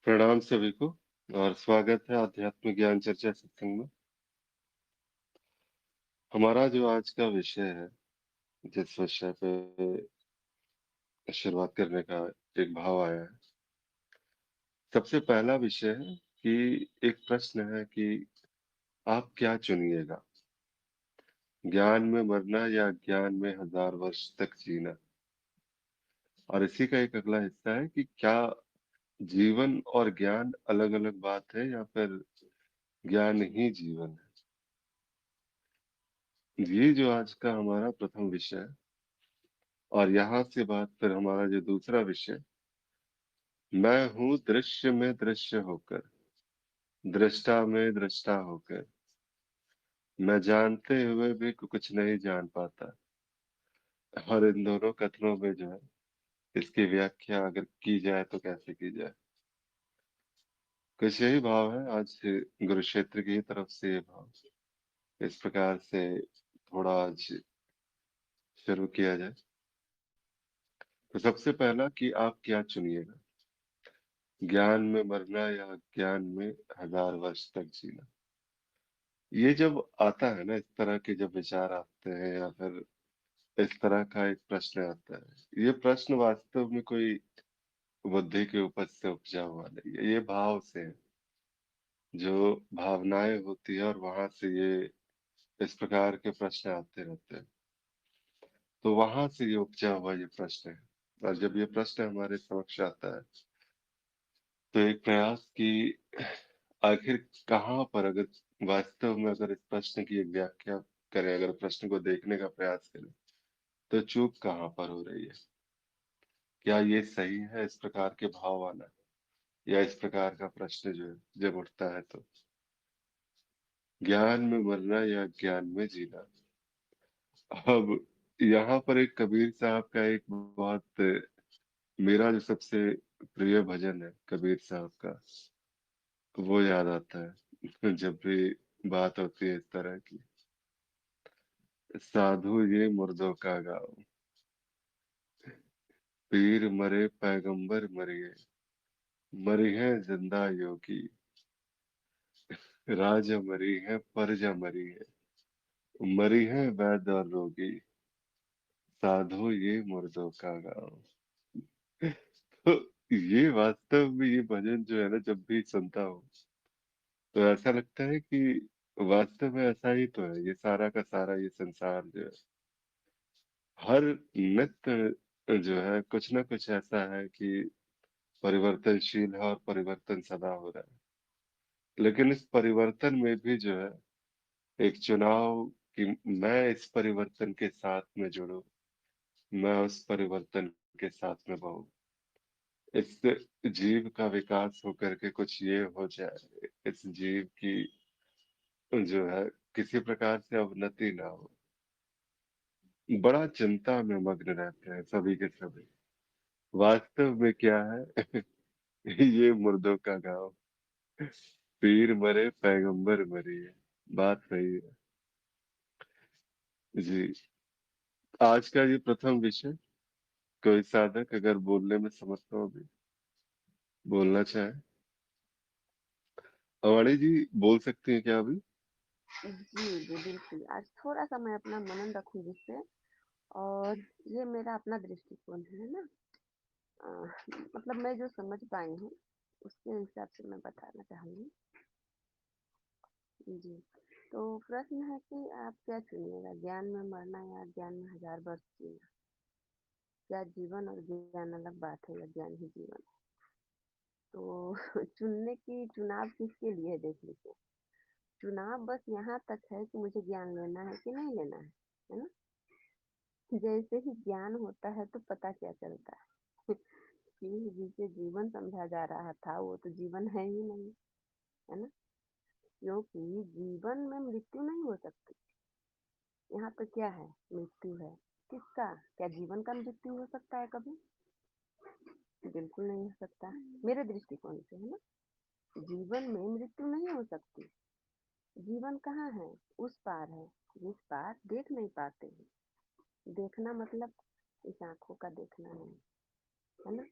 प्रणाम सभी को और स्वागत है आध्यात्मिक ज्ञान चर्चा सत्संग में। हमारा जो आज का विषय है, जिस विषय पे शुरुआत करने का एक भाव आया है, सबसे पहला विषय है कि एक प्रश्न है कि आप क्या चुनिएगा, ज्ञान में मरना या ज्ञान में हजार वर्ष तक जीना। और इसी का एक अगला हिस्सा है कि क्या जीवन और ज्ञान अलग अलग बात है या फिर ज्ञान ही जीवन है। ये जो आज का हमारा प्रथम विषय है, और यहाँ से बात फिर हमारा जो दूसरा विषय, मैं हूँ दृश्य में दृश्य होकर, दृष्टा में दृष्टा होकर, मैं जानते हुए भी कुछ नहीं जान पाता। और इन दोनों कथनों में जो है, इसकी व्याख्या अगर की जाए तो कैसे की जाए। कुछ यही भाव है आज गुरु क्षेत्र की तरफ से। ये भाव इस प्रकार से थोड़ा आज शुरू किया जाए। तो सबसे पहला कि आप क्या चुनिएगा, ज्ञान में मरना या ज्ञान में हजार वर्ष तक जीना। ये जब आता है ना, इस तरह के जब विचार आते हैं या फिर इस तरह का एक प्रश्न आता है, ये प्रश्न वास्तव में कोई बुद्धि के उपज से उपजा हुआ नहीं है। ये भाव से है, जो भावनाएं होती है और वहां से ये इस प्रकार के प्रश्न आते रहते हैं। तो वहां से ये उपजा हुआ ये प्रश्न है। और जब ये प्रश्न हमारे समक्ष आता है तो एक प्रयास की आखिर कहाँ पर, अगर वास्तव में अगर इस प्रश्न की एक व्याख्या करें, अगर प्रश्न को देखने का प्रयास करें, तो चूक कहाँ पर हो रही है। क्या ये सही है इस प्रकार के भाव आना, या इस प्रकार का प्रश्न जो है जब उठता है तो ज्ञान में मरना या ज्ञान में जीना। अब यहाँ पर एक कबीर साहब का एक बहुत, मेरा जो सबसे प्रिय भजन है कबीर साहब का, वो याद आता है जब भी बात होती है इस तरह की। साधु ये मुर्दों का गाँव, पीर मरे पैगंबर मरिए, मरी है जिंदा योगी, राजा मरी है प्रजा मरी है, मरी है वैद्य और रोगी, साधु ये मुर्दों का गाँव। तो ये वास्तव में ये भजन जो है ना, जब भी सुनता हूँ तो ऐसा लगता है कि वास्तव में ऐसा ही तो है। ये सारा का सारा ये संसार जो है, हर नित्य जो है कुछ ना कुछ ऐसा है कि परिवर्तनशील है और परिवर्तन सदा हो रहा है। लेकिन इस परिवर्तन में भी जो है एक चुनाव कि मैं इस परिवर्तन के साथ में जुड़ूं, मैं उस परिवर्तन के साथ में बहूं, इस जीव का विकास होकर के कुछ ये हो जाए, इस जीव की जो है किसी प्रकार से अवनति ना हो। बड़ा चिंता में मग्न रहते हैं सभी के सभी। वास्तव में क्या है ये मुर्दों का गांव, पीर मरे पैगंबर मरी है। बात सही है जी। आज का ये प्रथम विषय, कोई साधक अगर बोलने में समर्थ हो भी बोलना चाहे, अवाणी जी बोल सकती हैं क्या अभी? जी, जी, बिल्कुल। आज थोड़ा-सा मैं अपना मनन रखूँगी इस पे। और ये मेरा अपना दृष्टिकोण है ना? अ, मतलब मैं जो समझ पाई हूँ, उसके हिसाब से मैं बताना चाहूँगी। जी, तो प्रश्न है कि आप क्या चुनिएगा, ज्ञान में मरना या ज्ञान में हज़ार वर्ष जीना? क्या जीवन और ज्ञान अलग बात है या ज्ञान ही जीवन है? तो चुनने की चुनाव किसके लिए है देख लीजिए। चुनाव बस यहाँ तक है कि मुझे ज्ञान लेना है कि नहीं लेना है ना? जैसे ही ज्ञान होता है तो पता क्या चलता है कि जिसे जीवन समझा जा रहा था वो तो जीवन है ही नहीं, है ना? क्योंकि जीवन में मृत्यु नहीं हो सकती। यहाँ पे क्या है? मृत्यु है। किसका? क्या जीवन का मृत्यु हो सकता है कभी? बिल्कुल नहीं हो सकता, मेरे दृष्टिकोण से, है ना? जीवन में मृत्यु नहीं हो सकती। जीवन कहाँ है? उस पार है, जिस पार देख नहीं पाते हैं। देखना मतलब इस आंखों का देखना नहीं, है ना?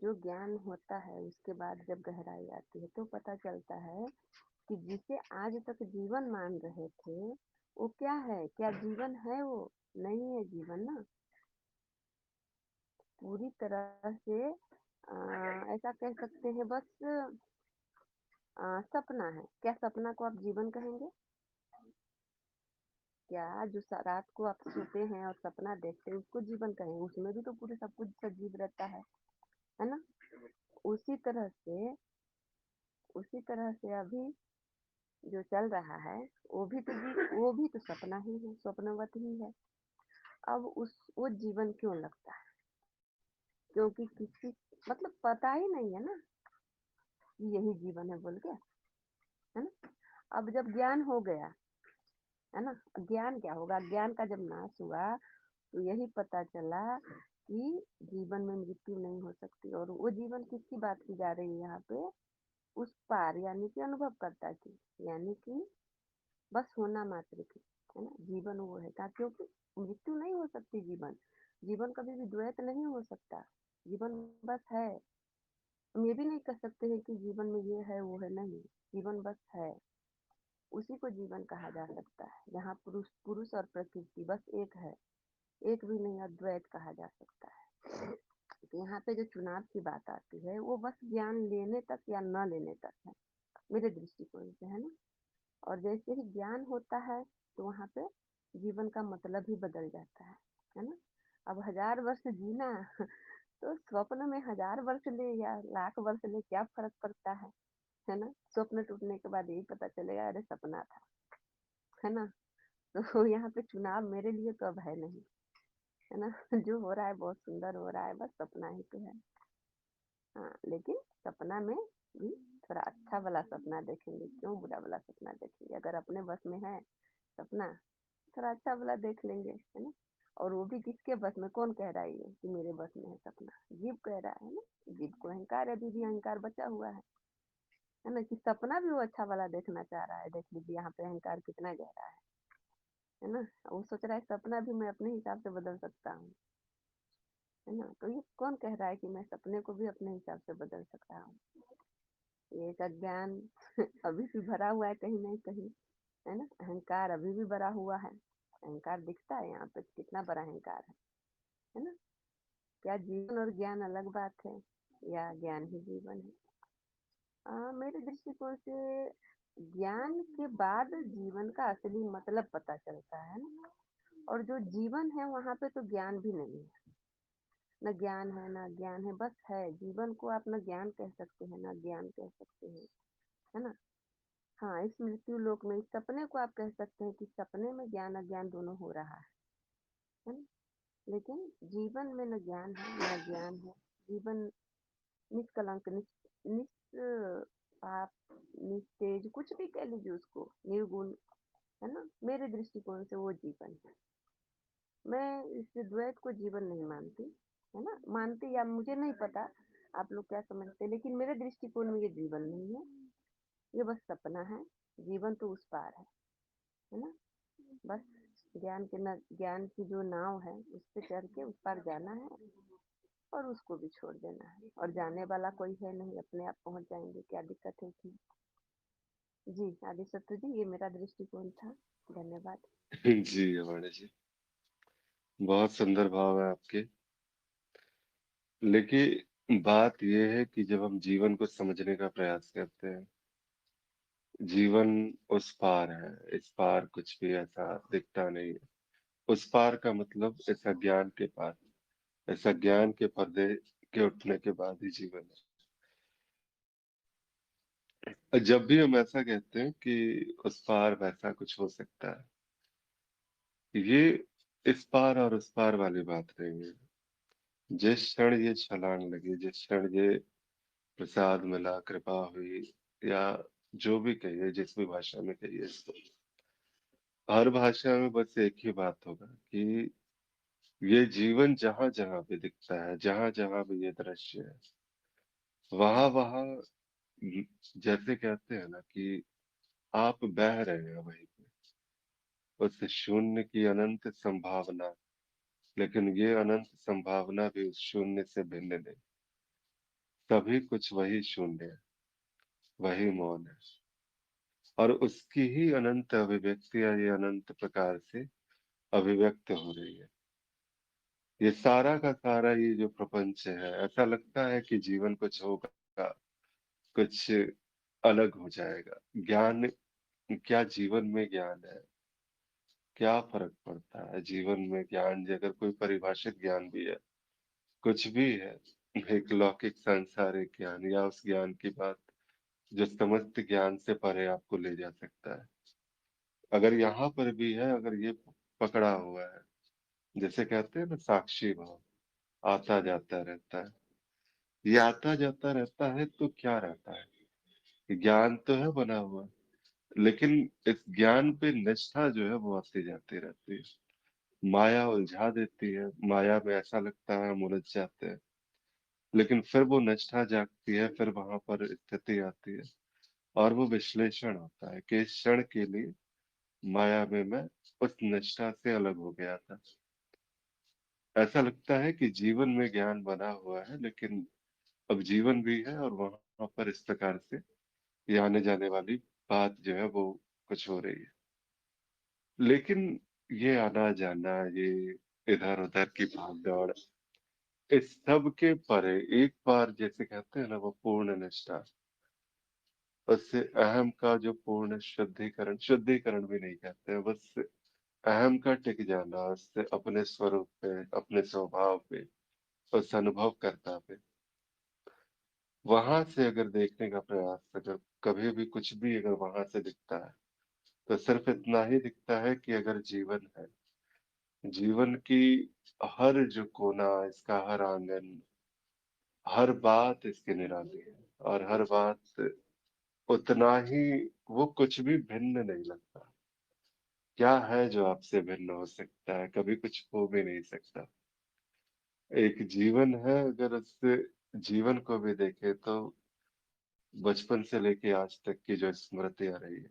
जो ज्ञान होता है उसके बाद जब गहराई आती है तो पता चलता है कि जिसे आज तक जीवन मान रहे थे वो क्या है, क्या जीवन है वो? नहीं है जीवन ना। पूरी तरह से ऐसा कह सकते हैं बस सपना है। क्या सपना को आप जीवन कहेंगे? क्या जो रात को आप सोते हैं और सपना देखते हैं उसको जीवन कहेंगे? उसमें भी तो पूरे सब कुछ सजीव रहता है ना। उसी तरह से उसी तरह से अभी जो चल रहा है वो भी तो सपना ही है, स्वप्नवत ही है। अब उस वो जीवन क्यों लगता है? क्योंकि किसी मतलब पता ही नहीं है ना कि यही जीवन है बोल के, है ना। अब जब ज्ञान हो गया, है ना, ज्ञान क्या होगा? ज्ञान का जब नाश हुआ तो यही पता चला कि जीवन में मृत्यु नहीं हो सकती। और वो जीवन किसकी बात की जा रही है यहाँ पे? उस पार यानी कि अनुभव करता की, यानी कि बस होना मात्र की, है ना। जीवन वो है का, क्योंकि मृत्यु नहीं हो सकती। जीवन जीवन कभी भी द्वैत नहीं हो सकता। जीवन बस है। हम ये भी नहीं कह सकते हैं कि जीवन में ये है वो है, नहीं। जीवन बस है, उसी को जीवन कहा जा सकता है। जहाँ पुरुष पुरुष और प्रकृति बस एक है, एक भी नहीं, अद्वैत कहा जा सकता है। तो यहाँ पे जो चुनाव की बात आती है वो बस ज्ञान लेने तक या न लेने तक है, मेरे दृष्टिकोण से, है ना। और जैसे ही ज्ञान होता है तो वहाँ पे जीवन का मतलब ही बदल जाता है ना। अब 1000 वर्ष जीना तो स्वप्न में 1000 वर्ष ले या लाख वर्ष ले क्या फर्क पड़ता है ना। स्वप्न टूटने के बाद यही पता चलेगा अरे सपना था, है ना। तो यहाँ पे चुनाव मेरे लिए तो अब है नहीं, है ना। जो हो रहा है बहुत सुंदर हो रहा है, बस सपना ही तो है। हाँ, लेकिन सपना में भी थोड़ा अच्छा वाला सपना देखेंगे, क्यों बुरा वाला सपना देखेंगे? अगर अपने बस में है सपना, थोड़ा अच्छा वाला देख लेंगे, है ना। और वो भी किसके बस में? कौन कह रहा है ये कि मेरे बस में है सपना? जीव कह रहा है ना। जीव को अहंकार है, अभी भी अहंकार बचा हुआ है ना। कि सपना भी वो अच्छा वाला देखना चाह रहा है। देख लीजिए यहाँ पे अहंकार कितना गहरा है ना। वो सोच रहा है सपना भी मैं अपने हिसाब से बदल सकता हूँ, है ना। तो ये कौन कह रहा है कि मैं सपने को भी अपने हिसाब से बदल सकता हूँ? ये एक अज्ञान अभी भी भरा हुआ है कहीं नहीं कहीं, है ना। अहंकार अभी भी भरा हुआ है। अहंकार दिखता है यहाँ पे कितना बड़ा अहंकार है ना। क्या जीवन और ज्ञान अलग बात है, या ज्ञान ही जीवन है? मेरे दृष्टिकोण से ज्ञान के बाद जीवन का असली मतलब पता चलता है ना। और जो जीवन है वहां पे तो ज्ञान भी नहीं है। न ज्ञान है ना ज्ञान है, बस है। जीवन को आप न ज्ञान कह सकते हैं ना ज्ञान कह सकते हैं, है ना। हाँ, इस मृत्यु लोक में इस सपने को आप कह सकते हैं कि सपने में ज्ञान अज्ञान दोनों हो रहा है ना। लेकिन जीवन में न ज्ञान है न ज्ञान है। जीवन निष्कलंक पाप निस्तेज, कुछ भी कह लीजिए उसको, निर्गुण, है ना। मेरे दृष्टिकोण से वो जीवन है। मैं इस द्वैत को जीवन नहीं मानती, है ना। मानती या मुझे नहीं पता आप लोग क्या समझते हैं, लेकिन मेरे दृष्टिकोण में ये जीवन नहीं है, ये बस सपना है। जीवन तो उस पार है ना। बस ज्ञान के न ज्ञान की जो नाव है उस पे चढ़ के उस पार जाना है और उसको भी छोड़ देना है। और जाने वाला कोई है नहीं, अपने आप पहुंच जाएंगे, क्या दिक्कत है इसमें? जी आदि सत्य जी, ये मेरा दृष्टिकोण था। धन्यवाद। जी हमारे जी, बहुत सुंदर भाव है आपके। लेकिन बात यह है कि जब हम जीवन को समझने का प्रयास करते हैं, जीवन उस पार है, इस पार कुछ भी ऐसा दिखता नहीं है। उस पार का मतलब ऐसा ज्ञान के पार, ऐसा ज्ञान के पर्दे के उठने के बाद ही जीवन है। जब भी हम ऐसा कहते हैं कि उस पार वैसा कुछ हो सकता है, ये इस पार और उस पार वाली बात नहीं है। जिस क्षण ये छलांग लगी, जिस क्षण ये प्रसाद मिला, कृपा हुई, या जो भी कहिए, जिस भी भाषा में कहिए इसको, हर भाषा में बस एक ही बात होगा कि ये जीवन जहां जहां भी दिखता है, जहां जहां भी ये दृश्य है, वहां वहां जैसे कहते हैं ना कि आप बह रहे हैं वहीं पे, उस शून्य की अनंत संभावना। लेकिन ये अनंत संभावना भी उस शून्य से भिन्न नहीं। सभी कुछ वही शून्य है, वही मौन है, और उसकी ही अनंत अभिव्यक्तियां ये अनंत प्रकार से अभिव्यक्त हो रही है। ये सारा का सारा ये जो प्रपंच है, ऐसा लगता है कि जीवन कुछ होगा, कुछ अलग हो जाएगा। ज्ञान, क्या जीवन में ज्ञान है? क्या फर्क पड़ता है जीवन में ज्ञान, अगर कोई परिभाषित ज्ञान भी है, कुछ भी है, एक लौकिक सांसारिक ज्ञान, या उस ज्ञान की बात जो समस्त ज्ञान से परे आपको ले जा सकता है, अगर यहाँ पर भी है, अगर ये पकड़ा हुआ है, जैसे कहते हैं ना साक्षी भाव, आता जाता रहता है, ये आता जाता रहता है तो क्या रहता है? ज्ञान तो है बना हुआ, लेकिन इस ज्ञान पे निष्ठा जो है वो आती जाती रहती है। माया उलझा देती है, माया में ऐसा लगता है हम उलझ जाते हैं, लेकिन फिर वो निष्ठा जागती है, फिर वहां पर स्थिति आती है, और वो विश्लेषण होता है कि इस क्षण के लिए माया में मैं उस निष्ठा से अलग हो गया था। ऐसा लगता है कि जीवन में ज्ञान बना हुआ है, लेकिन अब जीवन भी है, और वहां पर इस प्रकार से ये आने जाने वाली बात जो है वो कुछ हो रही है। लेकिन ये आना जाना, ये इधर उधर की भाग दौड़, इस सब के परे एक बार जैसे कहते हैं ना वो पूर्ण निष्ठा, उससे अहम का जो पूर्ण शुद्धिकरण, शुद्धिकरण भी नहीं कहते हैं, बस अहम का टिक जाना, उससे अपने स्वरूप पे, अपने स्वभाव पे, उस अनुभव करता पे, वहां से अगर देखने का प्रयास, अगर कभी भी कुछ भी अगर वहां से दिखता है, तो सिर्फ इतना ही दिखता है कि अगर जीवन है, जीवन की हर जो कोना, इसका हर आंगन, हर बात इसकी निराली है, और हर बात उतना ही, वो कुछ भी भिन्न नहीं लगता। क्या है जो आपसे भिन्न हो सकता है? कभी कुछ हो भी नहीं सकता। एक जीवन है, अगर उससे जीवन को भी देखे तो बचपन से लेके आज तक की जो स्मृति आ रही है,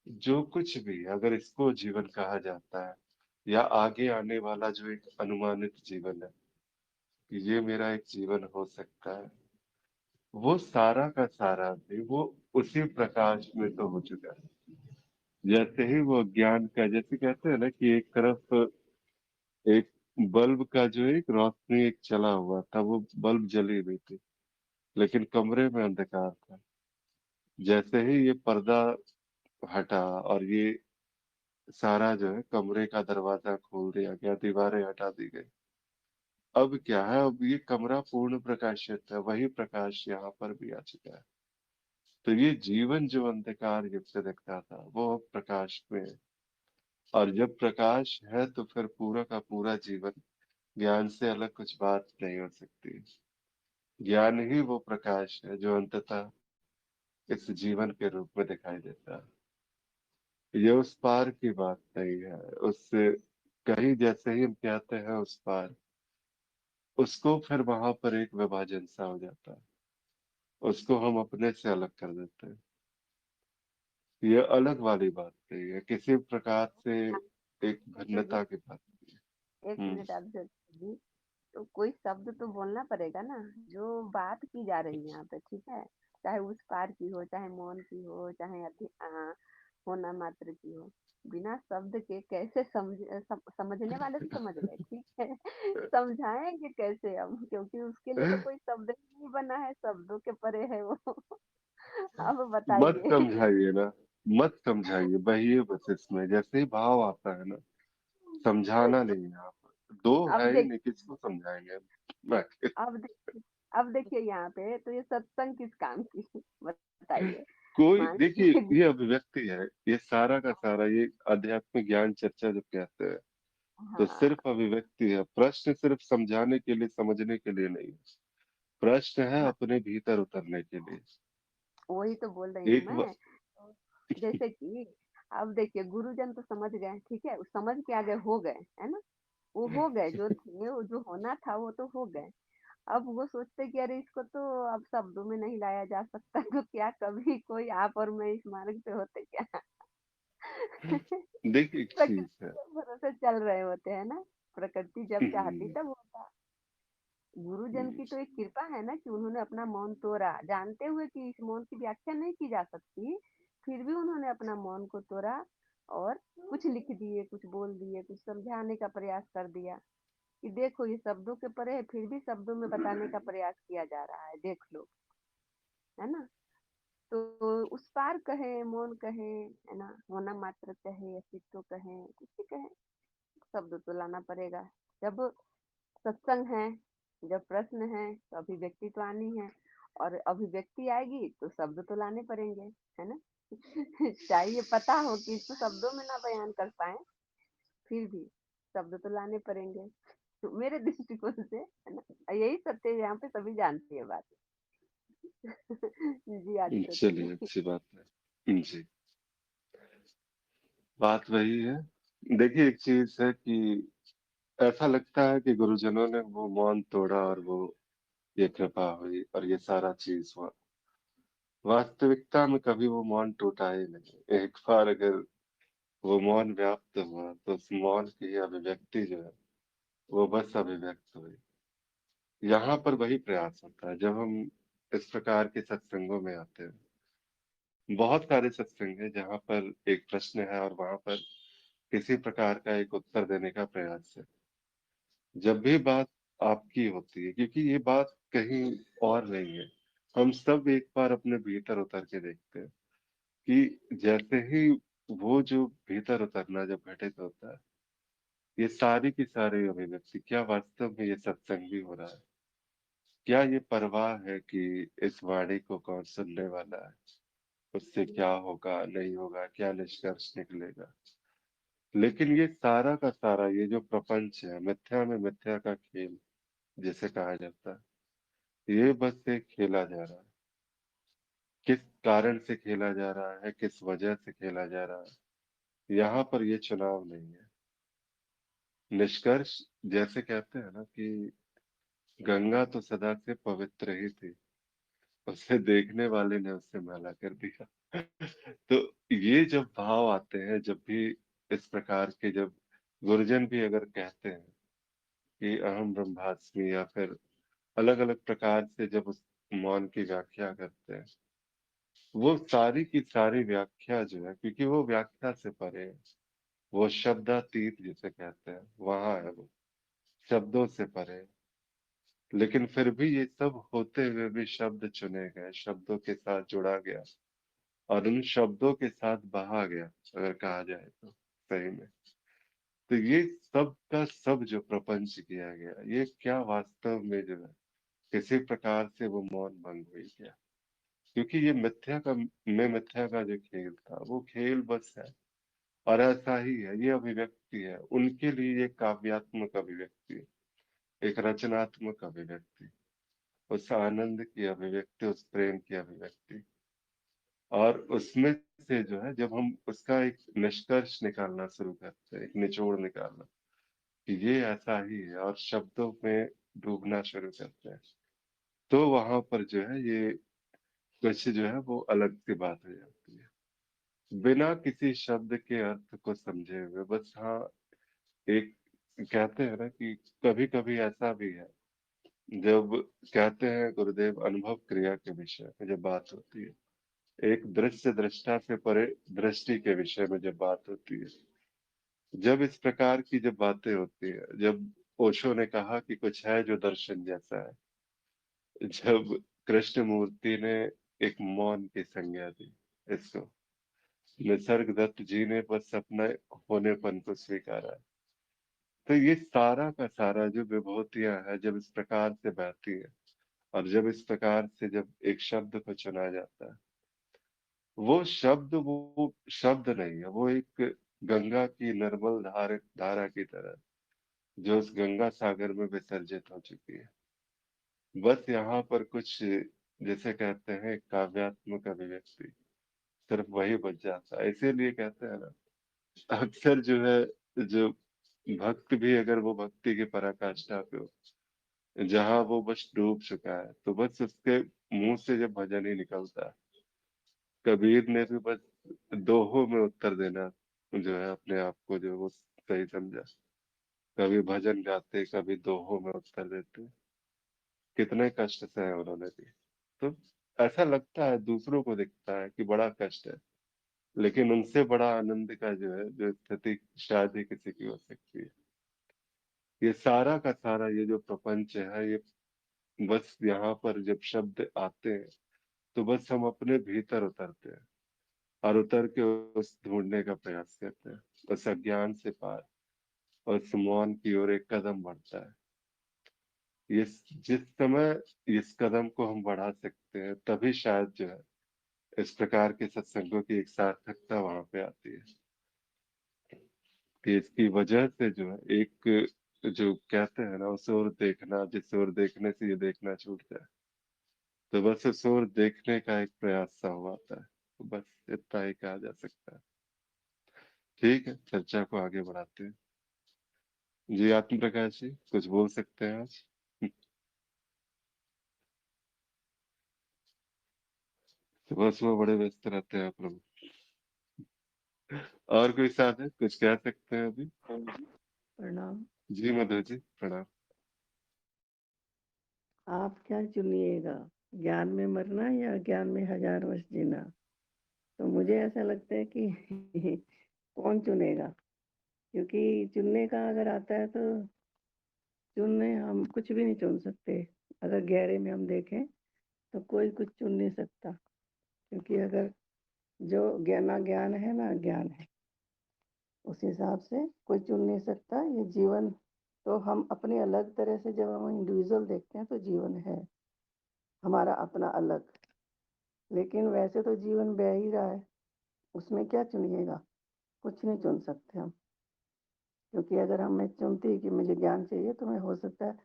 जो कुछ भी अगर इसको जीवन कहा जाता है, या आगे आने वाला जो एक अनुमानित जीवन है कि ये मेरा एक जीवन हो सकता है, वो सारा का सारा भी वो उसी प्रकाश में तो हो चुका है। जैसे ही वो ज्ञान का, जैसे कहते हैं ना कि एक तरफ एक बल्ब का जो एक रोशनी एक चला हुआ था, वो बल्ब जली हुई थी, लेकिन कमरे में अंधकार था। जैसे ही ये पर्दा हटा और ये सारा जो है कमरे का दरवाजा खोल दिया गया, दीवारें हटा दी गई, अब क्या है, अब ये कमरा पूर्ण प्रकाशित है, वही प्रकाश यहाँ पर भी आ चुका है। तो ये जीवन जो अंधकार युक्त दिखता था वो अब प्रकाश में है, और जब प्रकाश है तो फिर पूरा का पूरा जीवन ज्ञान से अलग कुछ बात नहीं हो सकती। ज्ञान ही वो प्रकाश है जो अंततः इस जीवन के रूप में दिखाई देता है। ये उस पार की बात नहीं है, उससे कहीं जैसे ही हम कहते हैं उस पार, उसको फिर वहां पर एक विभाजन सा हो जाता है, उसको हम अपने से अलग कर देते हैं। ये अलग वाली बात नहीं है, किसी प्रकार से एक अंशु जी, भिन्नता की बात नहीं एक है। मिनट आप जब जी, तो कोई शब्द तो बोलना पड़ेगा ना। जो बात की जा रही है यहाँ पे, ठीक है, चाहे उस पार की हो, चाहे मौन की हो, चाहे होना मात्र की हो, बिना शब्द के कैसे समझने वाले तो समझ गए, ठीक है। समझाएंगे कैसे हम, क्योंकि उसके लिए तो हम्म। कोई शब्द ही नहीं बना है, शब्दों के परे है वो। अब मत बताइए। समझाइए ना, मत समझाइए, बहिए बस इसमें, जैसे ही भाव आता है ना, समझाना नहीं है। आप दो अब है ही देख नहीं, किसको समझाएंगे मैं? अब देखिए अब देखिए यहाँ पे तो ये सत्संग किस काम की, बताइए। कोई मान देखिए, लीजिए। ये अभिव्यक्ति है, ये सारा का सारा ये आध्यात्मिक ज्ञान चर्चा जब कहते हैं, तो हाँ, सिर्फ अभिव्यक्ति है। प्रश्न सिर्फ समझाने के लिए, समझने के लिए नहीं, प्रश्न है हाँ, अपने भीतर उतरने के लिए। वही तो बोल रही हूँ एक मैं। तो जैसे कि अब देखिए, गुरुजन तो समझ गए, ठीक है, वो समझ के आगे हो गए, है ना। वो हो गए, जो थे, वो जो होना था वो तो हो गए। अब वो सोचते कि अरे इसको तो अब शब्दों में नहीं लाया जा सकता, तो क्या कभी कोई आप और मैं इस मार्ग पे होते क्या। देखिए एक प्रकृति चीज है। के भरोसे चल रहे होते हैं ना। प्रकृति जब चाहती हम्म, तब होता। गुरुजन की तो एक कृपा है ना कि उन्होंने अपना मौन तोड़ा, जानते हुए कि इस मौन की व्याख्या नहीं की जा सकती, फिर भी उन्होंने अपना मौन को तोड़ा और कुछ लिख दिए, कुछ बोल दिए, कुछ समझाने का प्रयास कर दिया कि देखो ये शब्दों के परे है, फिर भी शब्दों में बताने का प्रयास किया जा रहा है, देख लो, है ना? तो उस पार कहें, मौन कहें, है ना, होना मात्र कहे, अस्तित्व कहें, कुछ भी कहें, शब्द तो लाना पड़ेगा। जब सत्संग है, जब प्रश्न है, तो अभिव्यक्ति तो आनी है, और अभिव्यक्ति आएगी तो शब्द तो लाने पड़ेंगे, है ना? चाहे ये पता हो कि इसको शब्दों में ना बयान कर पाए, फिर भी शब्द तो लाने पड़ेंगे। तो मेरे दृष्टिकोण से, है ना, यही सत्य है, यहाँ पे सभी जानती है बात। जी आदित्य चलिए, जी। अच्छी बात है जी। बात वही है। देखिए, एक चीज है कि ऐसा लगता है कि गुरुजनों ने वो मौन तोड़ा और वो ये कृपा हुई और ये सारा चीज हुआ। वास्तविकता में कभी वो मौन टूटा ही नहीं। एक बार अगर वो मौन व्याप्त हुआ तो उस मौन की अभिव्यक्ति जो है वो बस अभिव्यक्त हुई। यहाँ पर वही प्रयास होता है जब हम इस प्रकार के सत्संगों में आते हैं। बहुत सारे सत्संग है जहाँ पर एक प्रश्न है और वहां पर किसी प्रकार का एक उत्तर देने का प्रयास है। जब भी बात आपकी होती है, क्योंकि ये बात कहीं और नहीं है, हम सब एक बार अपने भीतर उतर के देखते हैं कि जैसे ही वो जो भीतर उतरना जब घटित होता है, ये सारी की सारी अभिव्यक्ति, क्या वास्तव में ये सत्संग भी हो रहा है? क्या ये परवाह है कि इस वाणी को कौन सुनने वाला है, उससे क्या होगा नहीं होगा, क्या निष्कर्ष निकलेगा? लेकिन ये सारा का सारा ये जो प्रपंच है, मिथ्या में मिथ्या का खेल जिसे कहा जाता है, ये बस एक खेला जा रहा है। किस कारण से खेला जा रहा है, किस वजह से खेला जा रहा है, यहाँ पर ये चुनाव नहीं है। निष्कर्ष, जैसे कहते हैं ना कि गंगा तो सदा से पवित्र ही थी, उसे देखने वाले ने उससे मैला कर दिया। तो ये जब भाव आते हैं, जब भी इस प्रकार के, जब गुरुजन भी अगर कहते हैं कि अहम ब्रह्मास्मि, या फिर अलग अलग प्रकार से जब उस मौन की व्याख्या करते हैं, वो सारी की सारी व्याख्या जो है, क्योंकि वो व्याख्या से परे है, वो शब्दातीत जिसे कहते हैं, वहां है वो, शब्दों से परे है। लेकिन फिर भी ये सब होते हुए भी शब्द चुने गए, शब्दों के साथ जुड़ा गया और उन शब्दों के साथ बहा गया, अगर कहा जाए तो सही में। तो ये सब का सब जो प्रपंच किया गया, ये क्या वास्तव में जो है किसी प्रकार से वो मौन भंग हुई क्या? क्योंकि ये मिथ्या का जो खेल था, वो खेल बस है। और ऐसा ही है, ये अभिव्यक्ति है उनके लिए, ये काव्यात्मक अभिव्यक्ति है, एक रचनात्मक अभिव्यक्ति, उस आनंद की अभिव्यक्ति, उस प्रेम की अभिव्यक्ति। और उसमें से जो है, जब हम उसका एक निष्कर्ष निकालना शुरू करते हैं, एक निचोड़ निकालना कि ये ऐसा ही है, और शब्दों में डूबना शुरू करते हैं, तो वहां पर जो है ये कुछ जो है वो अलग सी बात हो जाती है। बिना किसी शब्द के अर्थ को समझे हुए, बस हाँ, एक कहते हैं ना कि कभी कभी ऐसा भी है, जब कहते हैं गुरुदेव, अनुभव क्रिया के विषय में जब बात होती है, एक दृश्य दृष्टा से परे दृष्टि के विषय में जब बात होती है, जब इस प्रकार की जब बातें होती है, जब ओशो ने कहा कि कुछ है जो दर्शन जैसा है, जब कृष्ण मूर्ति ने एक मौन की संज्ञा दी इसको, निसर्ग दत्त जी ने बस अपना होनेपन को स्वीकारा। तो ये सारा का सारा जो विभूतियां है, जब इस प्रकार से बहती है और जब इस प्रकार से जब एक शब्द को चुना जाता है, वो शब्द नहीं है, वो एक गंगा की निर्मल धारा की तरह, जो उस गंगा सागर में विसर्जित हो चुकी है। बस यहाँ पर कुछ जिसे कहते हैं काव्यात्मक अभिव्यक्ति, सिर्फ वही बच जाता है। इसीलिए कहते हैं ना, अक्सर जो है, जो भक्त भी अगर वो भक्ति की पराकाष्ठा पे हो, जहाँ वो बस डूब चुका है, तो बस उसके मुंह से जब भजन ही निकलता है। कबीर ने भी बस दोहों में उत्तर देना जो है अपने आप को, जो वो सही समझा। कभी भजन गाते, कभी दोहों में उत्तर देते। कितने कष्ट सहे उन्होंने भी। तो ऐसा लगता है, दूसरों को दिखता है कि बड़ा कष्ट है, लेकिन उनसे बड़ा आनंद का जो है, जो स्थिति शायद ही किसी की हो सकती है। ये सारा का सारा ये जो प्रपंच है, ये बस यहाँ पर जब शब्द आते हैं तो बस हम अपने भीतर उतरते हैं, और उतर के उस ढूंढने का प्रयास करते हैं, उस अज्ञान से पार, और उस मौन की ओर एक कदम बढ़ता है। ये जिस समय इस कदम को हम बढ़ा सकते हैं, तभी शायद जो है इस प्रकार के सत्संगों की एक सार्थकता वहां पे आती है। कि इसकी वजह से जो है एक, जो कहते हैं ना, उस ओर देखना, जिस ओर देखने से ये देखना छूट जाए, तो बस उस ओर देखने का एक प्रयास सा हुआ था। तो बस इतना ही कहा जा सकता है। ठीक है, चर्चा को आगे बढ़ाते हैं। जी आत्म प्रकाश जी, कुछ बोल सकते हैं आज? सुबह सुबह बड़े व्यस्त रहते हैं आप लोग। और कोई साथ है, कुछ कह सकते हैं अभी? प्रणाम। जी मधु जी, प्रणाम। आप क्या चुनिएगा, ज्ञान में मरना या ज्ञान में 1000 वर्ष जीना? तो मुझे ऐसा लगता है कि कौन चुनेगा, क्योंकि चुनने का अगर आता है तो चुनने हम कुछ भी नहीं चुन सकते। अगर गहरे में हम देखें तो कोई कुछ चुन नहीं सकता, क्योंकि अगर जो ज्ञान ज्ञान है ना, ज्ञान है, उस हिसाब से कोई चुन नहीं सकता। ये जीवन तो हम अपनी अलग तरह से जब हम इंडिविजुअल देखते हैं तो जीवन है हमारा अपना अलग, लेकिन वैसे तो जीवन बह ही रहा है, उसमें क्या चुनिएगा? कुछ नहीं चुन सकते हम, क्योंकि अगर हम मैं चुनती कि मुझे ज्ञान चाहिए तो मैं हो सकता है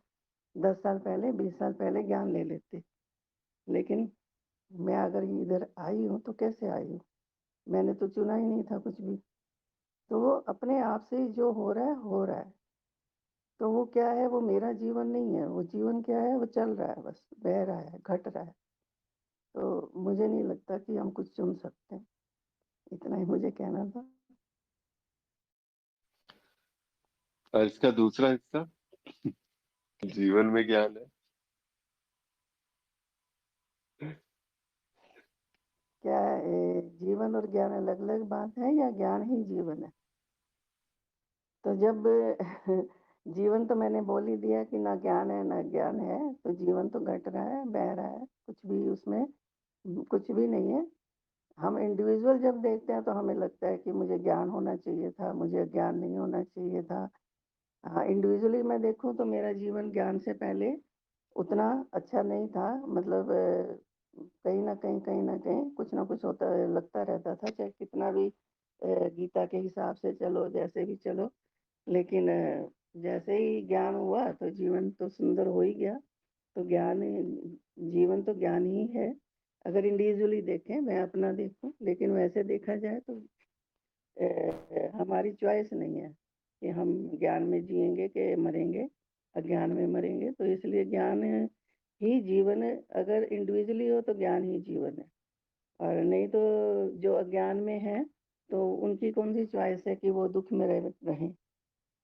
10 साल पहले 20 साल पहले ज्ञान ले लेती, लेकिन मैं अगर इधर आई हूँ तो कैसे आई हूँ? मैंने तो चुना ही नहीं था कुछ भी। तो वो अपने आप से ही जो हो रहा है हो रहा है। तो वो क्या है, वो मेरा जीवन नहीं है। वो जीवन क्या है, वो चल रहा है, बस बह रहा है, घट रहा है। तो मुझे नहीं लगता कि हम कुछ चुन सकते हैं। इतना ही मुझे कहना था। और इसका दूसरा हिस्सा, जीवन में ज्ञान है। क्या जीवन और ज्ञान अलग अलग बात है या ज्ञान ही जीवन है? तो जब जीवन तो मैंने बोल ही दिया कि ना ज्ञान है ना ज्ञान है, तो जीवन तो घट रहा है, बह रहा है, कुछ भी उसमें कुछ भी नहीं है। हम इंडिविजुअल जब देखते हैं तो हमें लगता है कि मुझे ज्ञान होना चाहिए था, मुझे ज्ञान नहीं होना चाहिए था। हाँ, इंडिविजुअली मैं देखूं तो मेरा जीवन ज्ञान से पहले उतना अच्छा नहीं था। मतलब कहीं ना कहीं कुछ ना कुछ होता लगता रहता था, चाहे कितना भी गीता के हिसाब से चलो, जैसे भी चलो। लेकिन जैसे ही ज्ञान हुआ तो जीवन तो सुंदर हो ही गया। तो ज्ञान जीवन तो ज्ञान ही है, अगर इंडिविजुअली देखें, मैं अपना देखूं। लेकिन वैसे देखा जाए तो हमारी चॉइस नहीं है कि हम ज्ञान में जिएंगे कि मरेंगे, अज्ञान में मरेंगे। तो इसलिए ज्ञान ही जीवन है। अगर इंडिविजुअली हो तो ज्ञान ही जीवन है, और नहीं तो जो अज्ञान में है तो उनकी कौन सी चॉइस है कि वो दुख में रहें?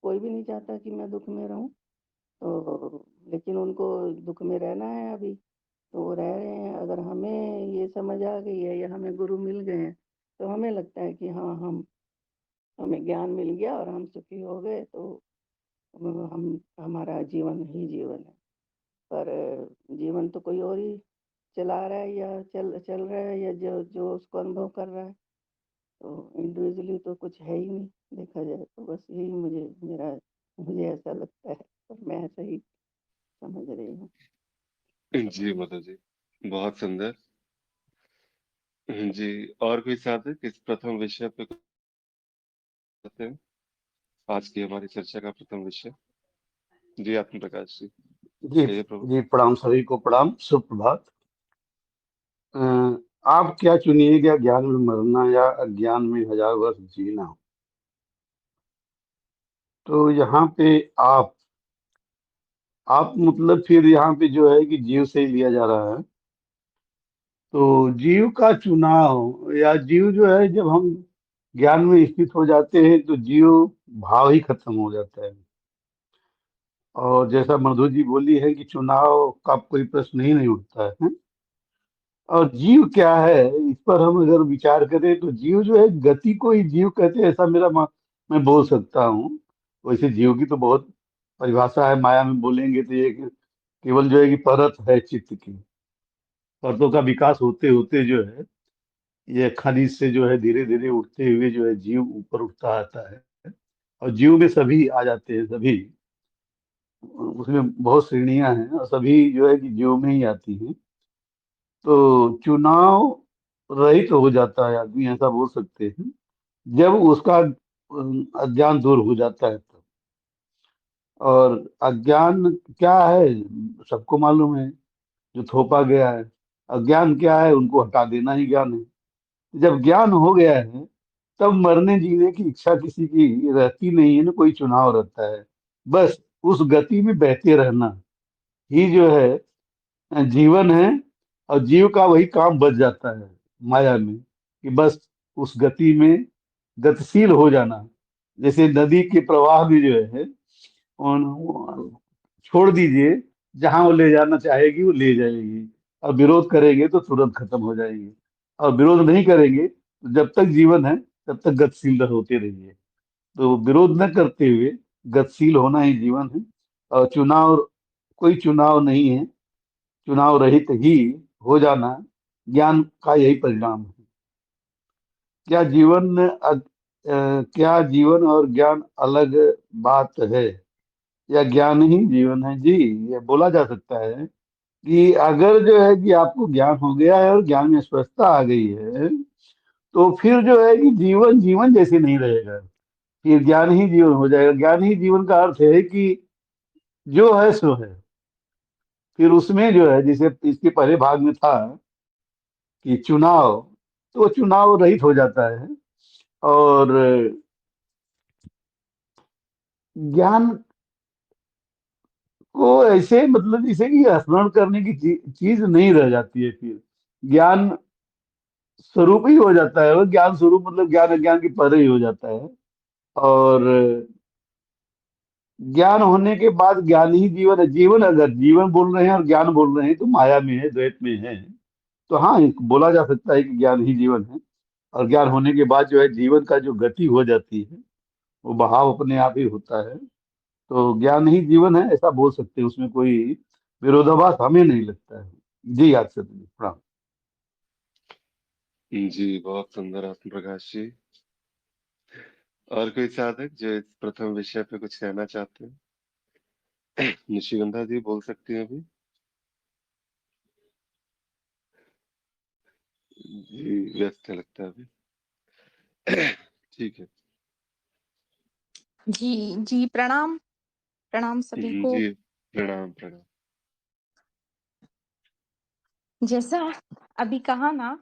कोई भी नहीं चाहता कि मैं दुख में रहूं। तो लेकिन उनको दुख में रहना है अभी, तो वो रह रहे हैं। अगर हमें ये समझ आ गई है या हमें गुरु मिल गए हैं तो हमें लगता है कि हाँ, हमें ज्ञान मिल गया और हम सुखी हो गए, तो हम हमारा जीवन ही जीवन है। पर जीवन तो कोई और ही चला रहा है या चल चल रहा है, या जो जो उसको अनुभव कर रहा है। तो इंडिविजुअली तो कुछ है ही नहीं, देखा जाए तो। बस यही मुझे ऐसा लगता है, पर मैं ऐसा ही समझ रही हूँ। जी मधु जी, बहुत सुंदर। जी, और कोई साथ है किस प्रथम विषय पे करते हैं? आज की हमारी चर्चा का प्रथम विषय। जी आत्म प्रकाश जी, जी कहिए प्रभु। जी, प्रणाम सभी को, प्रणाम, सुप्रभात। अ, आप क्या चुनिएगा, ज्ञान में मरना या अज्ञान में 1000 वर्ष जीना? तो यहाँ पे आप मतलब फिर यहाँ पे जो है कि जीव से ही लिया जा रहा है। तो जीव का चुनाव, या जीव जो है, जब हम ज्ञान में स्थित हो जाते हैं तो जीव भाव ही खत्म हो जाता है। और जैसा मधु जी बोली है कि चुनाव का कोई प्रश्न ही नहीं उठता है। और जीव क्या है, इस पर हम अगर विचार करें तो जीव जो है, गति को ही जीव कहते हैं, ऐसा मैं बोल सकता हूँ। वैसे जीव की तो बहुत परिभाषा है, माया में बोलेंगे तो ये केवल जो है कि परत है चित्त की। परतों का विकास होते होते जो है, ये खनिज से जो है धीरे धीरे उठते हुए जो है जीव ऊपर उठता आता है। और जीव में सभी आ जाते हैं, सभी उसमें बहुत श्रेणियां हैं और सभी जो है कि जीव में ही आती हैं। तो चुनाव रहित हो जाता है आदमी, ऐसा बोल सकते हैं, जब उसका अज्ञान दूर हो जाता है तब। और अज्ञान क्या है, सबको मालूम है, जो थोपा गया है। अज्ञान क्या है, उनको हटा देना ही ज्ञान है। जब ज्ञान हो गया है, तब मरने जीने की इच्छा किसी की रहती नहीं है, ना कोई चुनाव रहता है। बस उस गति में बहते रहना ही जो है जीवन है। और जीव का वही काम बच जाता है माया में, कि बस उस गति में गतिशील हो जाना। जैसे नदी के प्रवाह में जो है छोड़ दीजिए, जहां वो ले जाना चाहेगी वो ले जाएगी। और विरोध करेंगे तो तुरंत खत्म हो जाएगी। और विरोध नहीं करेंगे तो जब तक जीवन है तब तक गतिशील होते रहिए। तो विरोध न करते हुए गतिशील होना ही जीवन है। और चुनाव, कोई चुनाव नहीं है, चुनाव रहित ही हो जाना ज्ञान का यही परिणाम है। क्या जीवन क्या जीवन और ज्ञान अलग बात है, या ज्ञान ही जीवन है? जी, ये बोला जा सकता है कि अगर जो है कि आपको ज्ञान हो गया है और ज्ञान में स्पष्टता आ गई है, तो फिर जो है कि जीवन जीवन जैसे नहीं रहेगा, फिर ज्ञान ही जीवन हो जाएगा। ज्ञान ही जीवन का अर्थ है कि जो है सो है। फिर उसमें जो है, जैसे इसके पहले भाग में था कि चुनाव, तो वो चुनाव रहित हो जाता है। और ज्ञान को ऐसे मतलब जैसे कि स्मरण करने की चीज नहीं रह जाती है। फिर ज्ञान स्वरूप ही हो जाता है, वो ज्ञान स्वरूप मतलब ज्ञान अज्ञान की परे ही हो जाता है। और ज्ञान होने के बाद ज्ञान ही जीवन है। जीवन, अगर जीवन बोल रहे हैं और ज्ञान बोल रहे हैं तो माया में है, द्वैत में है। तो हाँ, बोला जा सकता है कि ज्ञान ही जीवन है। और ज्ञान होने के बाद जो है जीवन का जो गति हो जाती है, वो बहाव अपने आप ही होता है। तो ज्ञान ही जीवन है, ऐसा बोल सकते हैं। उसमें कोई विरोधाभास हमें नहीं लगता है। जी, आज से प्रणाम। जी, बहुत सुंदर आत्म प्रकाश जी। और कोई साधक जो इस प्रथम विषय पे कुछ कहना चाहते हैं? निशिगंधा जी बोल सकती हैं अभी। जी, व्यस्त है लगता है अभी। ठीक है। जी जी, प्रणाम प्रणाम सभी को। जी, प्रणाम प्रणाम। जैसा अभी कहा ना,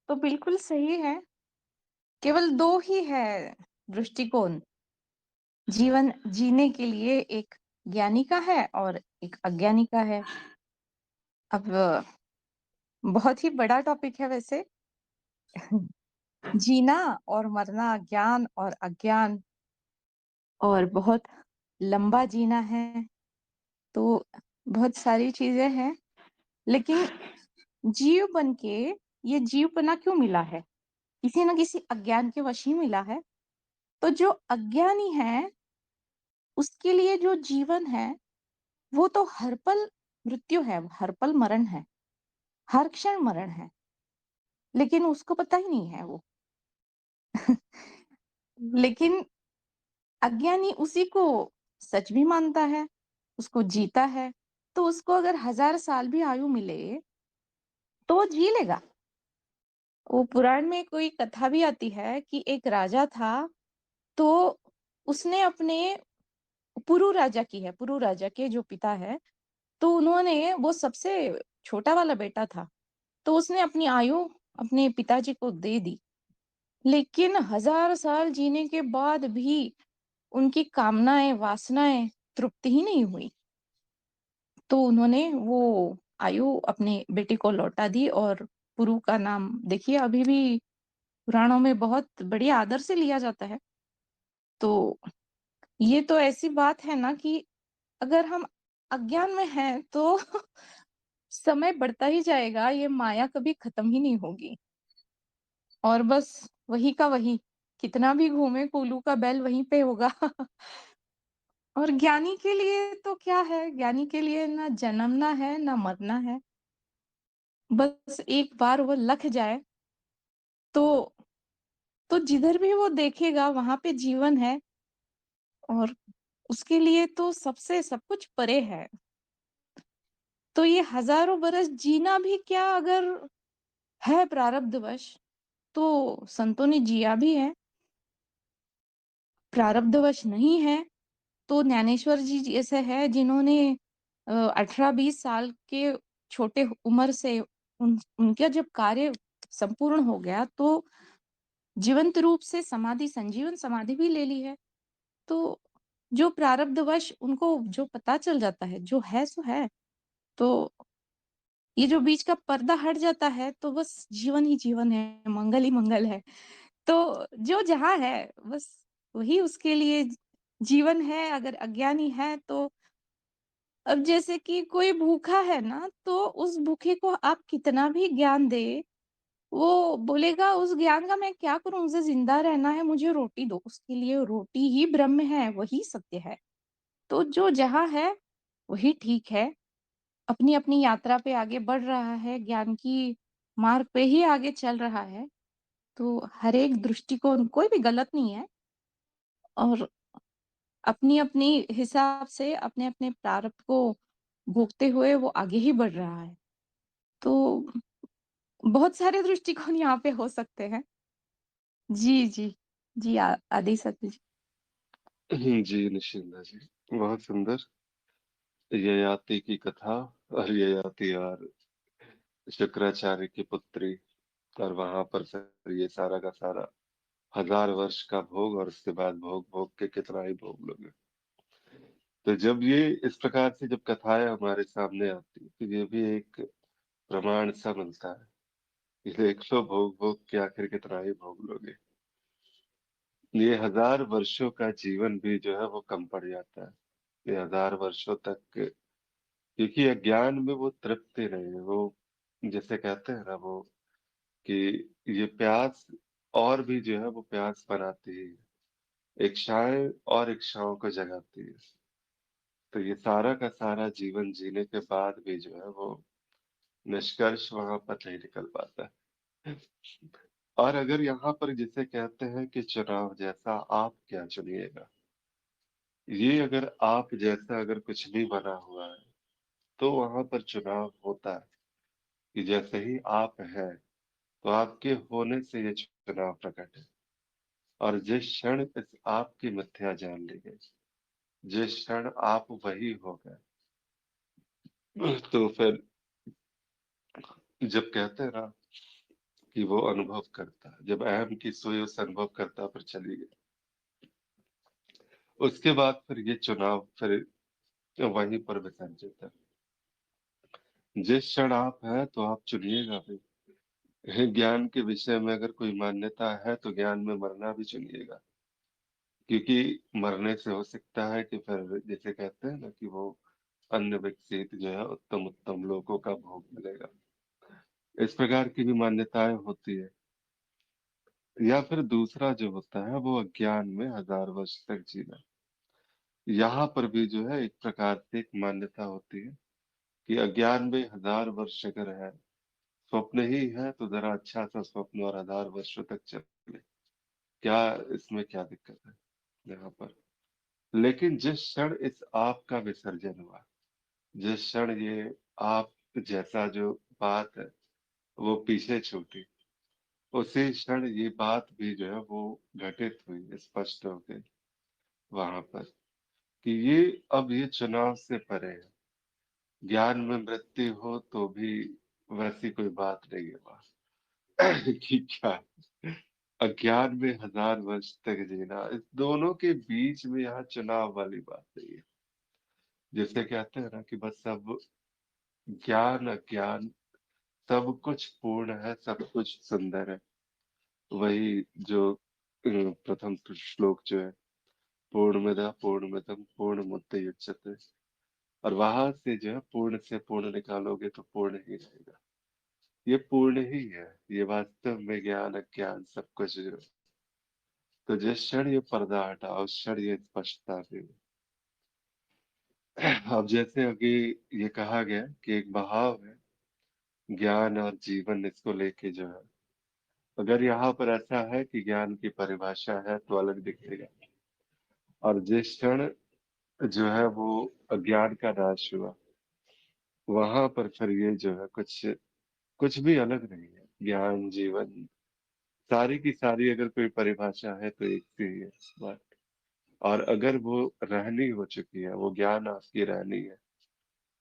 तो बिल्कुल सही है। केवल दो ही है दृष्टिकोण जीवन जीने के लिए, एक ज्ञानी का है और एक अज्ञानी का है। अब बहुत ही बड़ा टॉपिक है वैसे। जीना और मरना, ज्ञान और अज्ञान, और बहुत लंबा जीना है। तो बहुत सारी चीजें हैं, लेकिन जीव बन के ये जीवपना क्यों मिला है? किसी न किसी अज्ञान के वश ही मिला है। तो जो अज्ञानी है, उसके लिए जो जीवन है वो तो हर पल मृत्यु है, हर पल मरण है, हर क्षण मरण है। लेकिन उसको पता ही नहीं है वो। लेकिन अज्ञानी उसी को सच भी मानता है, उसको जीता है। तो उसको अगर 1000 साल भी आयु मिले तो वो जी लेगा। वो पुराण में कोई कथा भी आती है कि एक राजा था, तो उसने अपने पुरु राजा की है, पुरु राजा के जो पिता है, तो उन्होंने, वो सबसे छोटा वाला बेटा था, तो उसने अपनी आयु अपने पिताजी को दे दी। लेकिन 1000 साल जीने के बाद भी उनकी कामनाएं, वासनाएं तृप्ति ही नहीं हुई। तो उन्होंने वो आयु अपने बेटे को लौटा दी। और पुरु का नाम देखिए अभी भी पुराणों में बहुत बड़ी आदर से लिया जाता है। तो ये तो ऐसी बात है ना कि अगर हम अज्ञान में हैं तो समय बढ़ता ही जाएगा, ये माया कभी खत्म ही नहीं होगी। और बस वही का वही, कितना भी घूमे कोलू का बैल वहीं पे होगा। और ज्ञानी के लिए तो क्या है, ज्ञानी के लिए ना जन्मना है ना मरना है। बस एक बार वो लख जाए तो जिधर भी वो देखेगा वहां पे जीवन है, और उसके लिए तो सबसे सब कुछ परे है। तो ये हजारों बरस जीना भी क्या, अगर है प्रारब्धवश, तो संतों ने जिया भी है। प्रारब्धवश नहीं है तो ज्ञानेश्वर जी जैसे है, जिन्होंने 18-20 साल के छोटे उम्र से उनका जब कार्य संपूर्ण हो गया तो जीवंत रूप से समाधि, संजीवन समाधि भी ले ली है। तो जो प्रारब्धवश उनको जो पता चल जाता है, जो है सो है, तो ये जो बीच का पर्दा हट जाता है तो बस जीवन ही जीवन है, मंगल ही मंगल है। तो जो जहाँ है बस वही उसके लिए जीवन है। अगर अज्ञानी है तो अब जैसे कि कोई भूखा है ना, तो उस भूखे को आप कितना भी ज्ञान दे, वो बोलेगा उस ज्ञान का मैं क्या करूं, मुझे जिंदा रहना है, मुझे रोटी दो। उसके लिए रोटी ही ब्रह्म है, वही सत्य है। तो जो जहाँ है वही ठीक है, अपनी अपनी यात्रा पे आगे बढ़ रहा है, ज्ञान की मार्ग पे ही आगे चल रहा है। तो हर एक दृष्टिकोण कोई भी गलत नहीं है, और अपनी अपनी हिसाब से अपने अपने प्रारब्ध को भोगते हुए वो आगे ही बढ़ रहा है। तो बहुत सारे दृष्टिकोण यहाँ पे हो सकते हैं। जी जी जी, आदि सत्य जी। जी निशिंदा जी, बहुत सुंदर। ययाति की कथा, और ययाति और शुक्राचार्य की पुत्री, और वहां पर फिर ये सारा का सारा 1000 वर्ष का भोग, और उसके बाद भोग भोग के कितना ही भोग लोगे। तो जब ये इस प्रकार से जब कथाएं हमारे सामने आती तो ये भी एक प्रमाण सा मिलता है कि देख लो, भोग भोग के आखिर कितना ही भोग लोगे। ये 1000 वर्षों का जीवन भी जो है वो कम पड़ जाता है। ये 1000 वर्षों तक, क्योंकि अज्ञान में वो तृप्ति नहीं है। वो जैसे कहते हैं ना वो, कि ये प्यास और भी जो है वो प्यास बनाती है, इच्छाएं और इच्छाओं को जगाती है। तो ये सारा का सारा जीवन जीने के बाद भी जो है वो निष्कर्ष वहां पर नहीं निकल पाता है। और अगर यहाँ पर जिसे कहते हैं कि चुनाव जैसा, आप क्या चुनिएगा, ये अगर आप जैसा अगर कुछ भी बना हुआ है तो वहां पर चुनाव होता है कि जैसे ही आप है तो आपके होने से ये चुनाव प्रकट है। और जिस क्षण इस आपकी मिथ्या जान ली गई, जिस क्षण आप वही हो गए, तो फिर जब कहते हैं ना कि वो अनुभव करता, जब अहम की सोई उस अनुभव करता फिर चली गई, उसके बाद फिर ये चुनाव फिर वहीं पर विसर्जित है। जिस क्षण आप है तो आप चुनिएगा भी। ज्ञान के विषय में अगर कोई मान्यता है तो ज्ञान में मरना भी चुनिएगा, क्योंकि मरने से हो सकता है कि फिर जैसे कहते हैं ना कि वो अन्य विकसित जो है उत्तम उत्तम लोगों का भोग मिलेगा। इस प्रकार की भी मान्यताएं होती है। या फिर दूसरा जो होता है वो अज्ञान में 1000 वर्ष तक जीना। यहाँ पर भी जो है एक प्रकार से एक मान्यता होती है कि अज्ञान में 1000 वर्ष अगर है, स्वप्न ही है तो जरा अच्छा सा स्वप्न और 1000 वर्षों तक चले, क्या इसमें क्या दिक्कत है यहाँ पर। लेकिन जिस क्षण इस आप का विसर्जन हुआ, जिस क्षण ये आप जैसा जो बात है वो पीछे छूटी, उसी क्षण ये बात भी जो है वो घटित हुई, स्पष्ट हो गई वहां पर, कि ये अब ये चुनाव से परे है। ज्ञान में मृत्यु हो तो भी वैसी कोई बात नहीं है वहां। कि क्या, अज्ञान में 1000 वर्ष तक जीना, इस दोनों के बीच में यहाँ चुनाव वाली बात नहीं है। जैसे कहते हैं ना कि बस सब ज्ञान अज्ञान सब कुछ पूर्ण है, सब कुछ सुंदर है। वही जो प्रथम श्लोक जो है, पूर्णमद पूर्णमिदं पूर्णमुदच्यते और वहां से जो है पूर्ण से पूर्ण निकालोगे तो पूर्ण ही रहेगा। ये पूर्ण ही है, ये वास्तव में ज्ञान अज्ञान सब कुछ जो है। तो जिस क्षण ये पर्दा हटा उस क्षण ये स्पष्टता भी। अब जैसे अभी ये कहा गया कि एक बहाव है ज्ञान और जीवन, इसको लेके जो है, अगर यहाँ पर ऐसा है कि ज्ञान की परिभाषा है तो अलग दिखेगा, और जिस क्षण जो है वो अज्ञान का नाश हुआ वहां पर फिर ये जो है कुछ कुछ भी अलग नहीं है। ज्ञान जीवन सारी की सारी अगर कोई परिभाषा है तो एक सी ही है बात। और अगर वो रहनी हो चुकी है, वो ज्ञान आपकी रहनी है,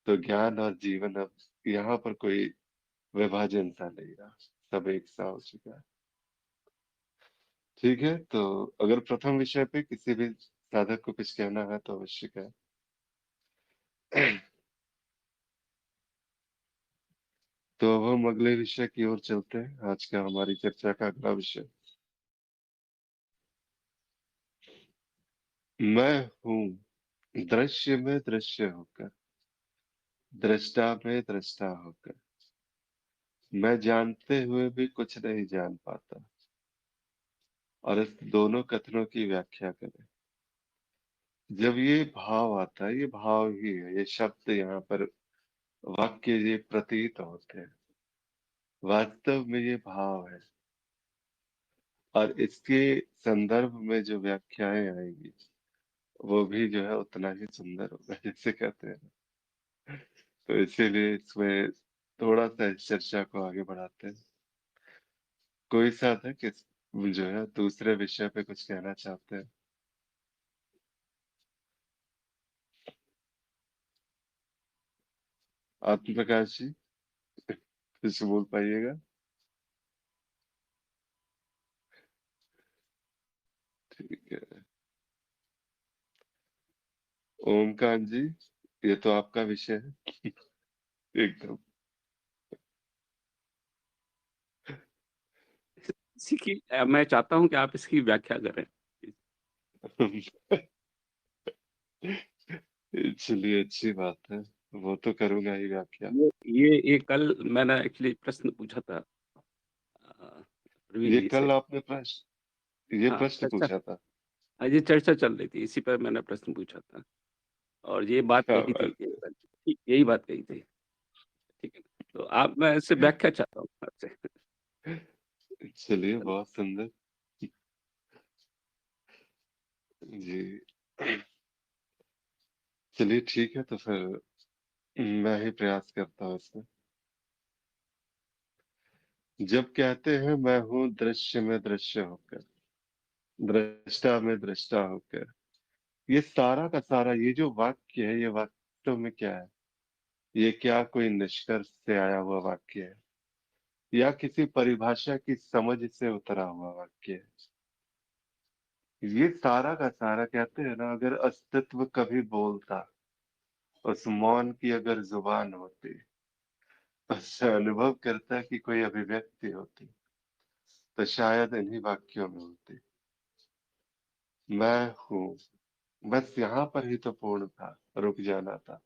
तो ज्ञान और जीवन अब यहाँ पर कोई विभाजन सा नहीं रहा, सब एक सा हो चुका है। ठीक है, तो अगर प्रथम विषय पे किसी भी साधक को कुछ कहना है तो अवश्य कहें। तो अब हम अगले विषय की ओर चलते हैं। आज का हमारी चर्चा का अगला विषय, मैं हूँ दृश्य में दृश्य होकर, दृष्टा में दृष्टा होकर, मैं जानते हुए भी कुछ नहीं जान पाता। और इस दोनों कथनों की व्याख्या करें। जब ये भाव आता है, ये भाव ही है, ये शब्द यहाँ पर वाक्य ये प्रतीत होते हैं, वास्तव में ये भाव है। और इसके संदर्भ में जो व्याख्याएं आएंगी वो भी जो है उतना ही सुंदर होगा, जैसे कहते हैं। तो इसीलिए इसमें थोड़ा सा इस चर्चा को आगे बढ़ाते हैं। कोई साधक इस जो है दूसरे विषय पे कुछ कहना चाहते हैं? आत्म प्रकाश जी कुछ बोल पाइएगा? ठीक है। ओमकांत जी, ये तो आपका विषय है एकदम। इसी की मैं चाहता हूं कि आप इसकी व्याख्या करें। चलिए, अच्छी बात है, वो तो करूंगा ही व्याख्या। ये कल मैंने एक्चुअली प्रश्न पूछा था प्रवीण ये जी से। कल आपने ये हाँ, प्रश्न चर्चा, पूछा था? ये चर्चा चल रही थी, इसी पर मैंने प्रश्न पूछा था और ये बात क्या कही थी बात कि ठीक यही बात कही थी। ठीक है, तो आप, मैं इससे व्याख्या चाहता हूँ आपसे। है। चलिए, बहुत सुंदर जी। चलिए ठीक है, तो फिर मैं ही प्रयास करता हूँ इसमें। जब कहते हैं मैं हूँ दृश्य में दृश्य होकर, दृष्टा में दृष्टा होकर, ये सारा का सारा ये जो वाक्य है, ये वास्तव में क्या है? ये क्या कोई निष्कर्ष से आया हुआ वाक्य है या किसी परिभाषा की समझ से उतरा हुआ वाक्य है? ये सारा का सारा, कहते हैं ना, अगर अस्तित्व कभी बोलता, उस मौन की अगर जुबान होती, उससे अनुभव करता कि कोई अभिव्यक्ति होती, तो शायद इन्हीं वाक्यों में होती। मैं हूँ, बस यहाँ पर ही तो पूर्ण था, रुक जाना था।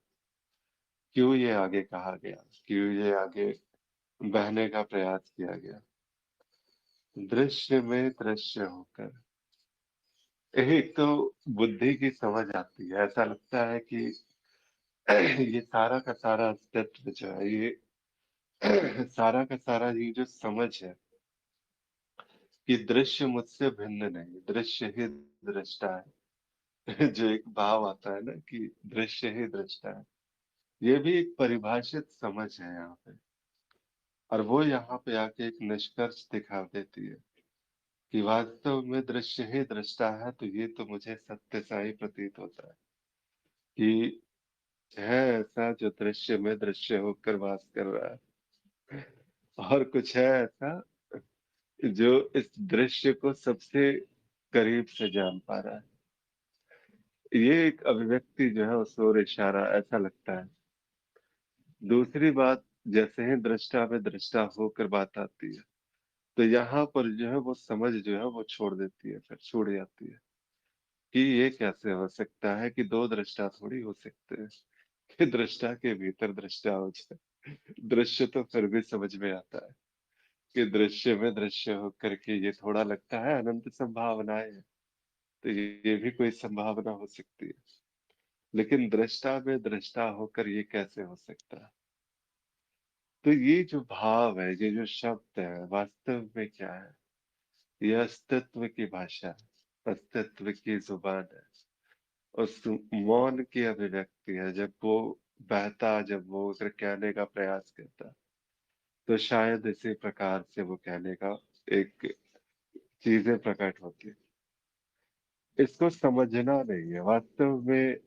क्यों ये आगे कहा गया, क्यों ये आगे बहने का प्रयास किया गया? दृश्य में दृश्य होकर, एक तो बुद्धि की समझ आती है, ऐसा लगता है कि ये सारा का सारा अस्तित्व जो है, ये सारा का सारा ये जो समझ है कि दृश्य मुझसे भिन्न नहीं, दृश्य ही दृष्टा है। जो एक भाव आता है ना कि दृश्य ही दृष्टा है, ये भी एक परिभाषित समझ है यहाँ पे। और वो यहाँ पे आके एक निष्कर्ष दिखा देती है कि वास्तव में दृश्य ही दृष्टा है। तो ये तो मुझे सत्य सा ही प्रतीत होता है कि है ऐसा जो दृश्य में दृश्य होकर वास कर रहा है, और कुछ है ऐसा जो इस दृश्य को सबसे करीब से जान पा रहा है। ये एक अभिव्यक्ति जो है उस ओर इशारा ऐसा लगता है। दूसरी बात, जैसे ही दृष्टा में दृष्टा होकर बात आती है, तो यहाँ पर जो है वो समझ जो है वो छोड़ देती है, फिर छूट जाती है कि ये कैसे हो सकता है कि दो दृष्टा थोड़ी हो सकते हैं। कि दृष्टा के भीतर दृष्टा हो जाए। दृश्य तो फिर भी समझ में आता है कि दृश्य में दृश्य होकर के ये थोड़ा लगता है अनंत संभावनाएं हैं, तो ये भी कोई संभावना हो सकती है, लेकिन दृष्टा में दृष्टा होकर ये कैसे हो सकता है? तो ये जो भाव है, ये जो शब्द है, वास्तव में क्या है? ये अस्तित्व की भाषा है, अस्तित्व की जुबान है, उस मौन की अभिव्यक्ति है। जब वो बहता, जब वो उसे कहने का प्रयास करता, तो शायद इसी प्रकार से वो कहने का एक चीजें प्रकट होती है। इसको समझना नहीं है वास्तव में।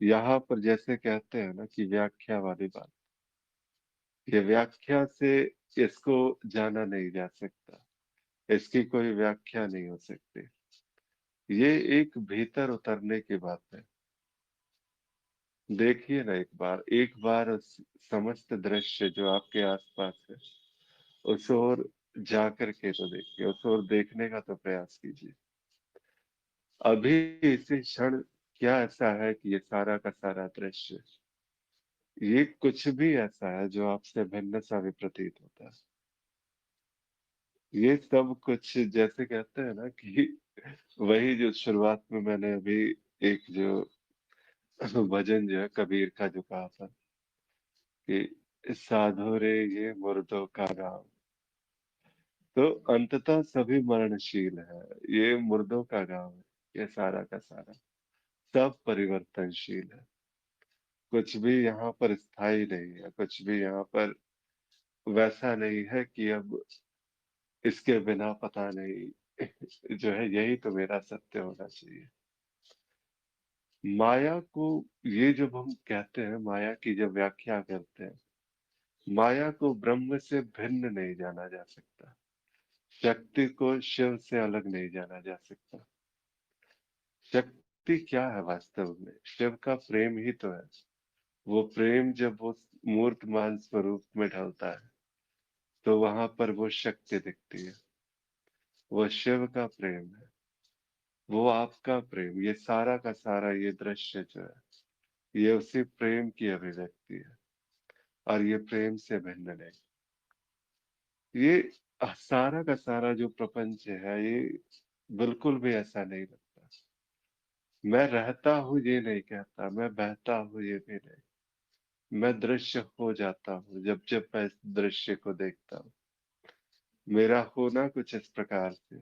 यहाँ पर जैसे कहते हैं ना कि व्याख्या वाली बात, ये व्याख्या से इसको जाना नहीं जा सकता, इसकी कोई व्याख्या नहीं हो सकती। ये एक भीतर उतरने की बात है। देखिए ना, एक बार उस समस्त दृश्य जो आपके आसपास है, उस ओर जा करके तो देखिए, उस ओर देखने का तो प्रयास कीजिए। अभी इसी क्षण क्या ऐसा है कि ये सारा का सारा दृश्य, ये कुछ भी ऐसा है जो आपसे भिन्न सा भी प्रतीत होता है? ये सब कुछ जैसे कहते हैं ना कि वही जो शुरुआत में मैंने अभी एक जो भजन जो है कबीर का जो कहा था कि साधो रे ये मुर्दों का गाँव, तो अंततः सभी मरणशील है। ये मुर्दों का गाँव है, ये सारा का सारा सब परिवर्तनशील है। कुछ भी यहाँ पर स्थायी नहीं है, कुछ भी यहाँ पर वैसा नहीं है कि अब इसके बिना पता नहीं जो है यही तो मेरा सत्य होना चाहिए। माया को, ये जब हम कहते हैं माया की जब व्याख्या करते हैं, माया को ब्रह्म से भिन्न नहीं जाना जा सकता, शक्ति को शिव से अलग नहीं जाना जा सकता। शक्ति क्या है वास्तव में? शिव का प्रेम ही तो है। वो प्रेम जब वो मूर्तमान स्वरूप में ढलता है, तो वहां पर वो शक्ति दिखती है। वो शिव का प्रेम है, वो आपका प्रेम, ये सारा का सारा ये दृश्य जो है, ये उसी प्रेम की अभिव्यक्ति है, और ये प्रेम से भिन्न नहीं। ये सारा का सारा जो प्रपंच है, ये बिल्कुल भी ऐसा नहीं लगता। मैं रहता हूँ ये नहीं कहता, मैं बहता हूँ ये भी नहीं। मैं दृश्य हो जाता हूँ जब जब मैं इस दृश्य को देखता हूँ। मेरा होना कुछ इस प्रकार से,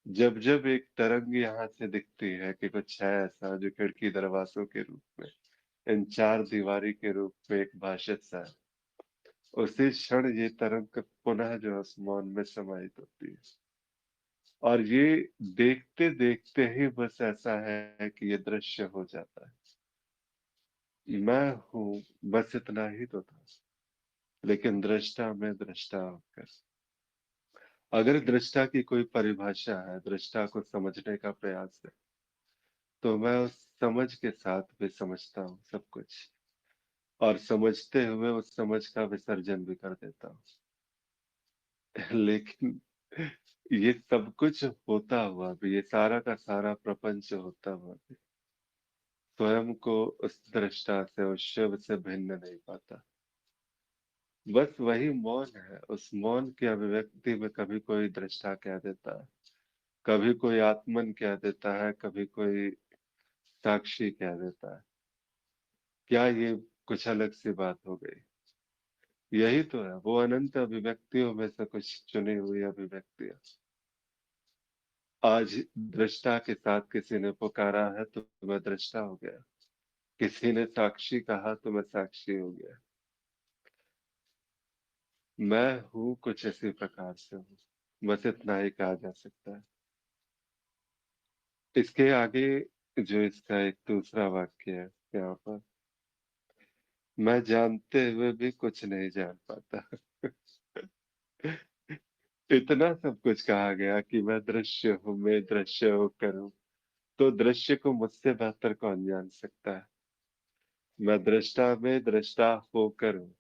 जब जब एक तरंग यहाँ से दिखती है कि कुछ है ऐसा जो खिड़की दरवाजों के रूप में, इन चार दीवारी के रूप में एक भाषित सा है, उसी क्षण ये तरंग पुनः जो आसमान में समाहित होती है। और ये देखते देखते ही बस ऐसा है कि ये दृश्य हो जाता है। मैं हूँ, बस इतना ही तो था, लेकिन दृष्टा में दृष्टा होकर। अगर दृष्टा की कोई परिभाषा है, दृष्टा को समझने का प्रयास है, तो मैं उस समझ के साथ भी समझता हूँ सब कुछ, और समझते हुए उस समझ का विसर्जन भी कर देता हूँ। लेकिन ये सब कुछ होता हुआ भी, ये सारा का सारा प्रपंच होता हुआ भी, स्वयं को उस दृष्टा से, उस शिव से भिन्न नहीं पाता। बस वही मौन है। उस मौन की अभिव्यक्ति में कभी कोई दृष्टा कह देता है, कभी कोई आत्मन कह देता है, कभी कोई साक्षी कह देता है। क्या ये कुछ अलग सी बात हो गई? यही तो है वो अनंत अभिव्यक्तियों में से कुछ चुनी हुई अभिव्यक्तियां। आज दृष्टा के साथ किसी ने पुकारा है तो मैं दृष्टा हो गया, किसी ने साक्षी कहा तो मैं साक्षी हो गया। मैं हूँ कुछ इसी प्रकार से हूँ, बस इतना ही कहा जा सकता है। इसके आगे जो इसका एक दूसरा वाक्य है यहाँ पर, मैं जानते हुए भी कुछ नहीं जान पाता। इतना सब कुछ कहा गया कि मैं दृश्य हूँ, मैं दृश्य होकर हूँ, तो दृश्य को मुझसे बेहतर कौन जान सकता है? मैं दृष्टा में दृष्टा होकर हूँ,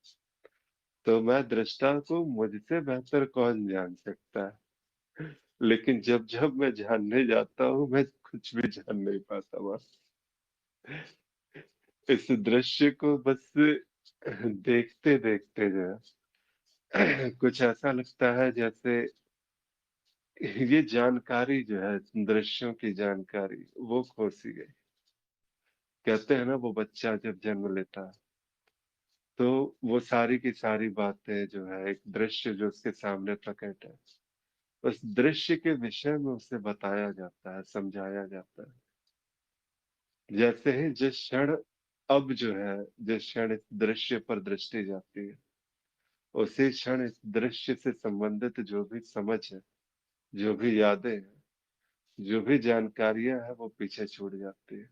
तो मैं दृष्टा को मुझसे बेहतर कौन जान सकता है? लेकिन जब जब मैं जानने जाता हूँ, मैं कुछ भी जान नहीं पाता बस। इस दृश्य को बस देखते देखते जो है कुछ ऐसा लगता है जैसे ये जानकारी जो है, दृश्यों की जानकारी वो खो सी गई। कहते हैं ना, वो बच्चा जब जन्म लेता है तो वो सारी की सारी बातें जो है, एक दृश्य जो उसके सामने प्रकट है, उस दृश्य के विषय में उसे बताया जाता है, समझाया जाता है। जैसे ही जिस क्षण अब जो है, जिस क्षण इस दृश्य पर दृष्टि जाती है, उसी क्षण इस दृश्य से संबंधित जो भी समझ है, जो भी यादें हैं, जो भी जानकारियां हैं, वो पीछे छूट जाती है।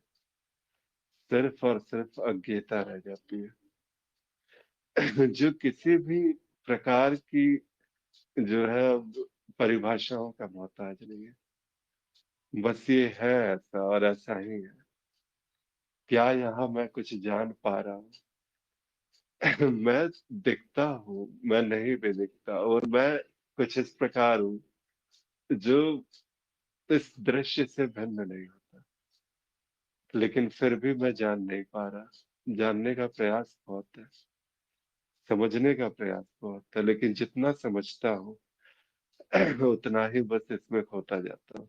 सिर्फ और सिर्फ अज्ञता रह जाती है जो किसी भी प्रकार की जो है अब परिभाषाओं का मोहताज नहीं है। बस ये है ऐसा और ऐसा ही है। क्या यहाँ मैं कुछ जान पा रहा हूँ? मैं दिखता हूँ, मैं नहीं भी दिखता, और मैं कुछ इस प्रकार हूँ जो इस दृश्य से भिन्न नहीं होता, लेकिन फिर भी मैं जान नहीं पा रहा। जानने का प्रयास बहुत है, समझने का प्रयास बहुत है, लेकिन जितना समझता हूँ उतना ही बस इसमें खोता जाता हूँ।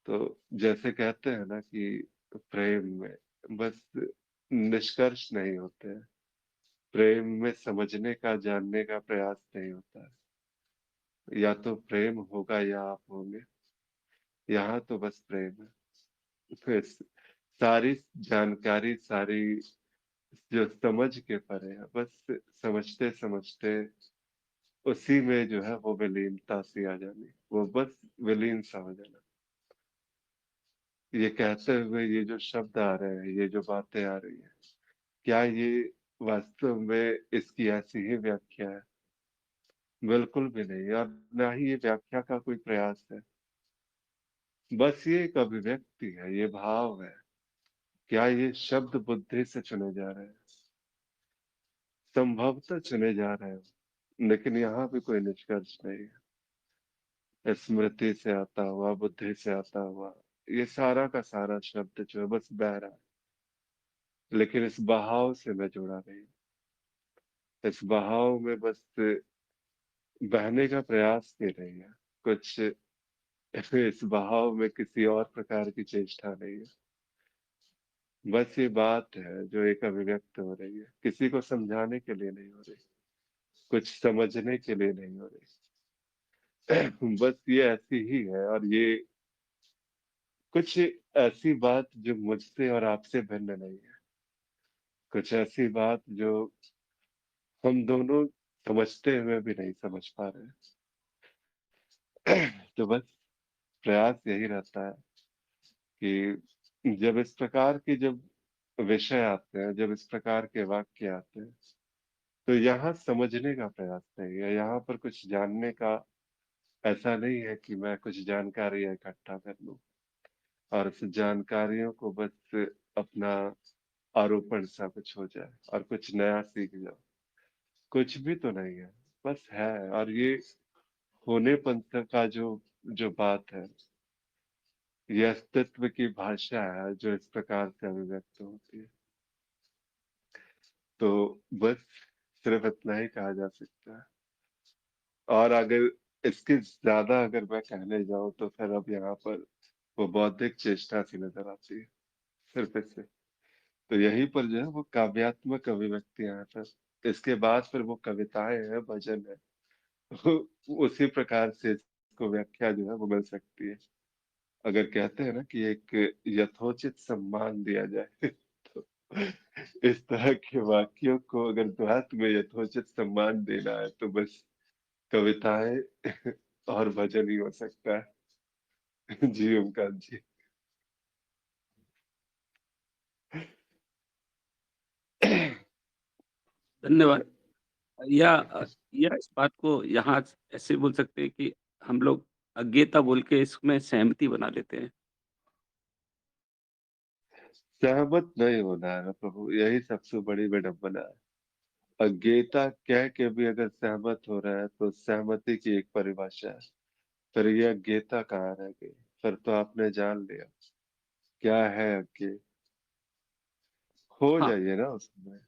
तो जैसे कहते हैं ना कि प्रेम में बस निष्कर्ष नहीं होते हैं, प्रेम में समझने का, जानने का प्रयास नहीं होता है। या तो प्रेम होगा या आप होंगे, यहाँ तो बस प्रेम है। तो सारी जानकारी, सारी जो समझ के परे है, बस समझते समझते उसी में जो है वो विलीनता सी आ जानी, वो बस विलीन सा हो जाना। ये कहते हुए ये जो शब्द आ रहे हैं, ये जो बातें आ रही है, क्या ये वास्तव में इसकी ऐसी ही व्याख्या है? बिल्कुल भी नहीं, और ना ही ये व्याख्या का कोई प्रयास है। बस ये एक अभिव्यक्ति है, ये भाव है। क्या ये शब्द बुद्धि से चुने जा रहे हैं? संभवतः चुने जा रहे हैं, लेकिन यहाँ भी कोई निष्कर्ष नहीं है। स्मृति से आता हुआ, बुद्धि से आता हुआ, ये सारा का सारा शब्द जो है बस बह रहा है, लेकिन इस बहाव से मैं जुड़ा नहीं हूं। इस बहाव में बस बहने का प्रयास कर रही है कुछ। इस बहाव में किसी और प्रकार की चेष्टा नहीं है। बस ये बात है जो एक अभिव्यक्त हो रही है, किसी को समझाने के लिए नहीं हो रही, कुछ समझने के लिए नहीं हो रही। बस ये ऐसी ही है, और ये कुछ ऐसी बात जो मुझसे और आपसे भिन्न नहीं है, कुछ ऐसी बात जो हम दोनों समझते हुए भी नहीं समझ पा रहे। तो बस प्रयास यही रहता है कि जब इस प्रकार के जब विषय आते हैं, जब इस प्रकार के वाक्य आते हैं, तो यहाँ समझने का प्रयास नहीं है, यहाँ पर कुछ जानने का ऐसा नहीं है कि मैं कुछ जानकारी इकट्ठा कर लूं और उस जानकारियों को बस अपना आरोपण सा कुछ हो जाए और कुछ नया सीख जाओ। कुछ भी तो नहीं है, बस है। और ये होनेपन का जो जो बात है, ये अस्तित्व की भाषा है जो इस प्रकार से अभिव्यक्त होती है। तो बस सिर्फ इतना ही कहा जा सकता है। और अगर इसके ज्यादा अगर मैं कहने जाऊं तो फिर अब यहाँ पर वो बौद्धिक चेष्टा सी नजर आती है सिर्फ इससे। तो यहीं पर जो है वो काव्यात्मक अभिव्यक्तियां हैं, फिर इसके बाद फिर वो कविताएं हैं, भजन है। तो उसी प्रकार से इसको व्याख्या जो है वो मिल सकती है। अगर कहते हैं ना कि एक यथोचित सम्मान दिया जाए तो इस तरह के वाक्यों को अगर ध्वनि में यथोचित सम्मान देना है तो बस कविताएं और भजन ही हो सकता है। जी ओमकार जी। धन्यवाद। या इस बात को यहाँ ऐसे बोल सकते हैं कि हम लोग अज्ञेयता बोल के इसमें सहमति बना लेते हैं। सहमत नहीं होना है ना प्रभु, यही सबसे बड़ी विडंबना है। अज्ञेयता कह के भी अगर सहमत हो रहा है तो सहमति की एक परिभाषा है, फिर ये अज्ञेयता कहाँ रह गई? फिर तो आपने जान लिया क्या है अज्ञेय। खो हाँ जाइए ना उसमें।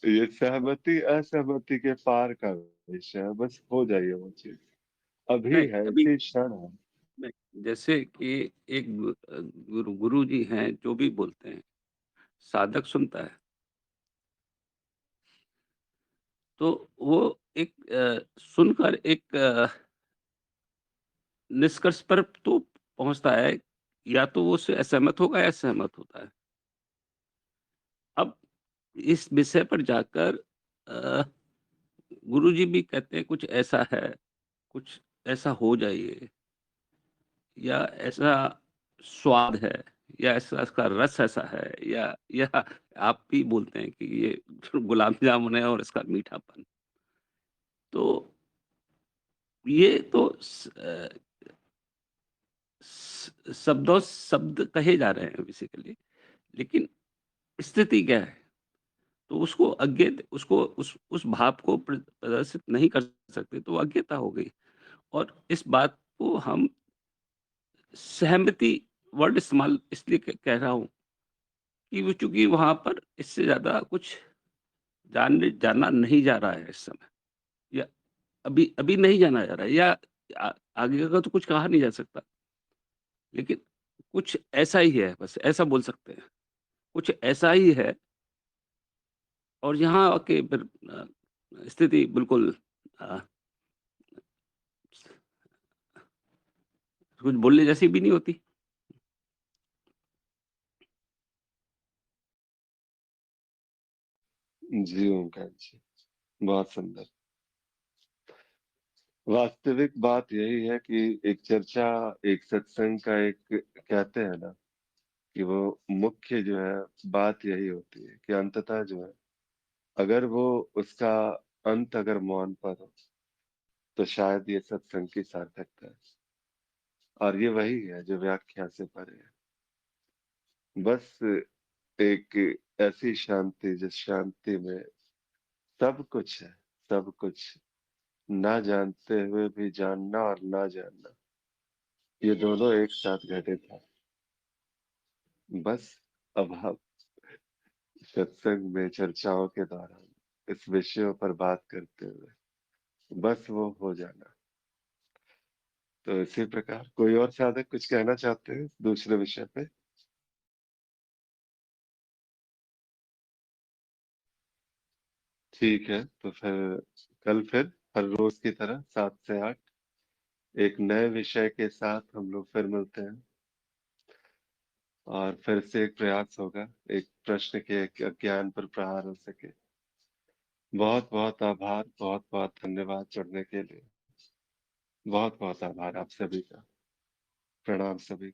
ये सहमति असहमति के पार का विषय है, बस हो जाइए वो चीज। अभी नहीं है, अभी इसी क्षण है। नहीं, जैसे कि एक गुरु जी हैं जो भी बोलते हैं, साधक सुनता है तो वो एक सुनकर एक निष्कर्ष पर तो पहुंचता है, या तो वो उससे असहमत होगा या सहमत होता है। अब इस विषय पर जाकर अ, गुरुजी भी कहते हैं कुछ ऐसा है, कुछ ऐसा हो जाइए, या ऐसा स्वाद है, या ऐसा इसका रस ऐसा है, या आप भी बोलते हैं कि ये गुलाब जामुन है और इसका मीठापन। तो ये तो शब्दों शब्द कहे जा रहे हैं बेसिकली, लेकिन स्थिति क्या है? तो उसको उसको उस भाव को प्रदर्शित नहीं कर सकते, तो अज्ञता हो गई। और इस बात को हम सहमति वर्ड इस्तेमाल इसलिए कह रहा हूँ कि वो चूंकि वहां पर इससे ज्यादा कुछ जाना नहीं जा रहा है इस समय, या अभी अभी नहीं जाना जा रहा है, या आगे का तो कुछ कहा नहीं जा सकता, लेकिन कुछ ऐसा ही है, बस ऐसा बोल सकते हैं, कुछ ऐसा ही है। और यहाँ के फिर स्थिति बिल्कुल अ, कुछ बोलने जैसी भी नहीं होती। जी ओंकार जी, बहुत सुंदर। वास्तविक बात यही है कि एक चर्चा, एक सत्संग का एक, कहते हैं ना कि वो मुख्य जो है बात यही होती है कि अंततः जो है, अगर वो उसका अंत अगर मौन पर हो तो शायद ये सत्संग की सार्थकता है। और ये वही है जो व्याख्या से परे है। बस एक ऐसी शांति जिस शांति में सब कुछ है, सब कुछ, ना जानते हुए भी जानना और ना जानना, ये दोनों एक साथ घटित है। बस अब हम सत्संग में चर्चाओं के दौरान इस विषयों पर बात करते हुए बस वो हो जाना। तो इसी प्रकार कोई और साधक कुछ कहना चाहते हैं दूसरे विषय पे? ठीक है, तो फिर कल फिर हर रोज की तरह 7 से 8 एक नए विषय के साथ हम लोग फिर मिलते हैं, और फिर से एक प्रयास होगा एक प्रश्न के एक ज्ञान पर प्रहार हो सके। बहुत बहुत आभार, बहुत बहुत धन्यवाद जुड़ने के लिए। बहुत बहुत आभार आप सभी का। प्रणाम सभी।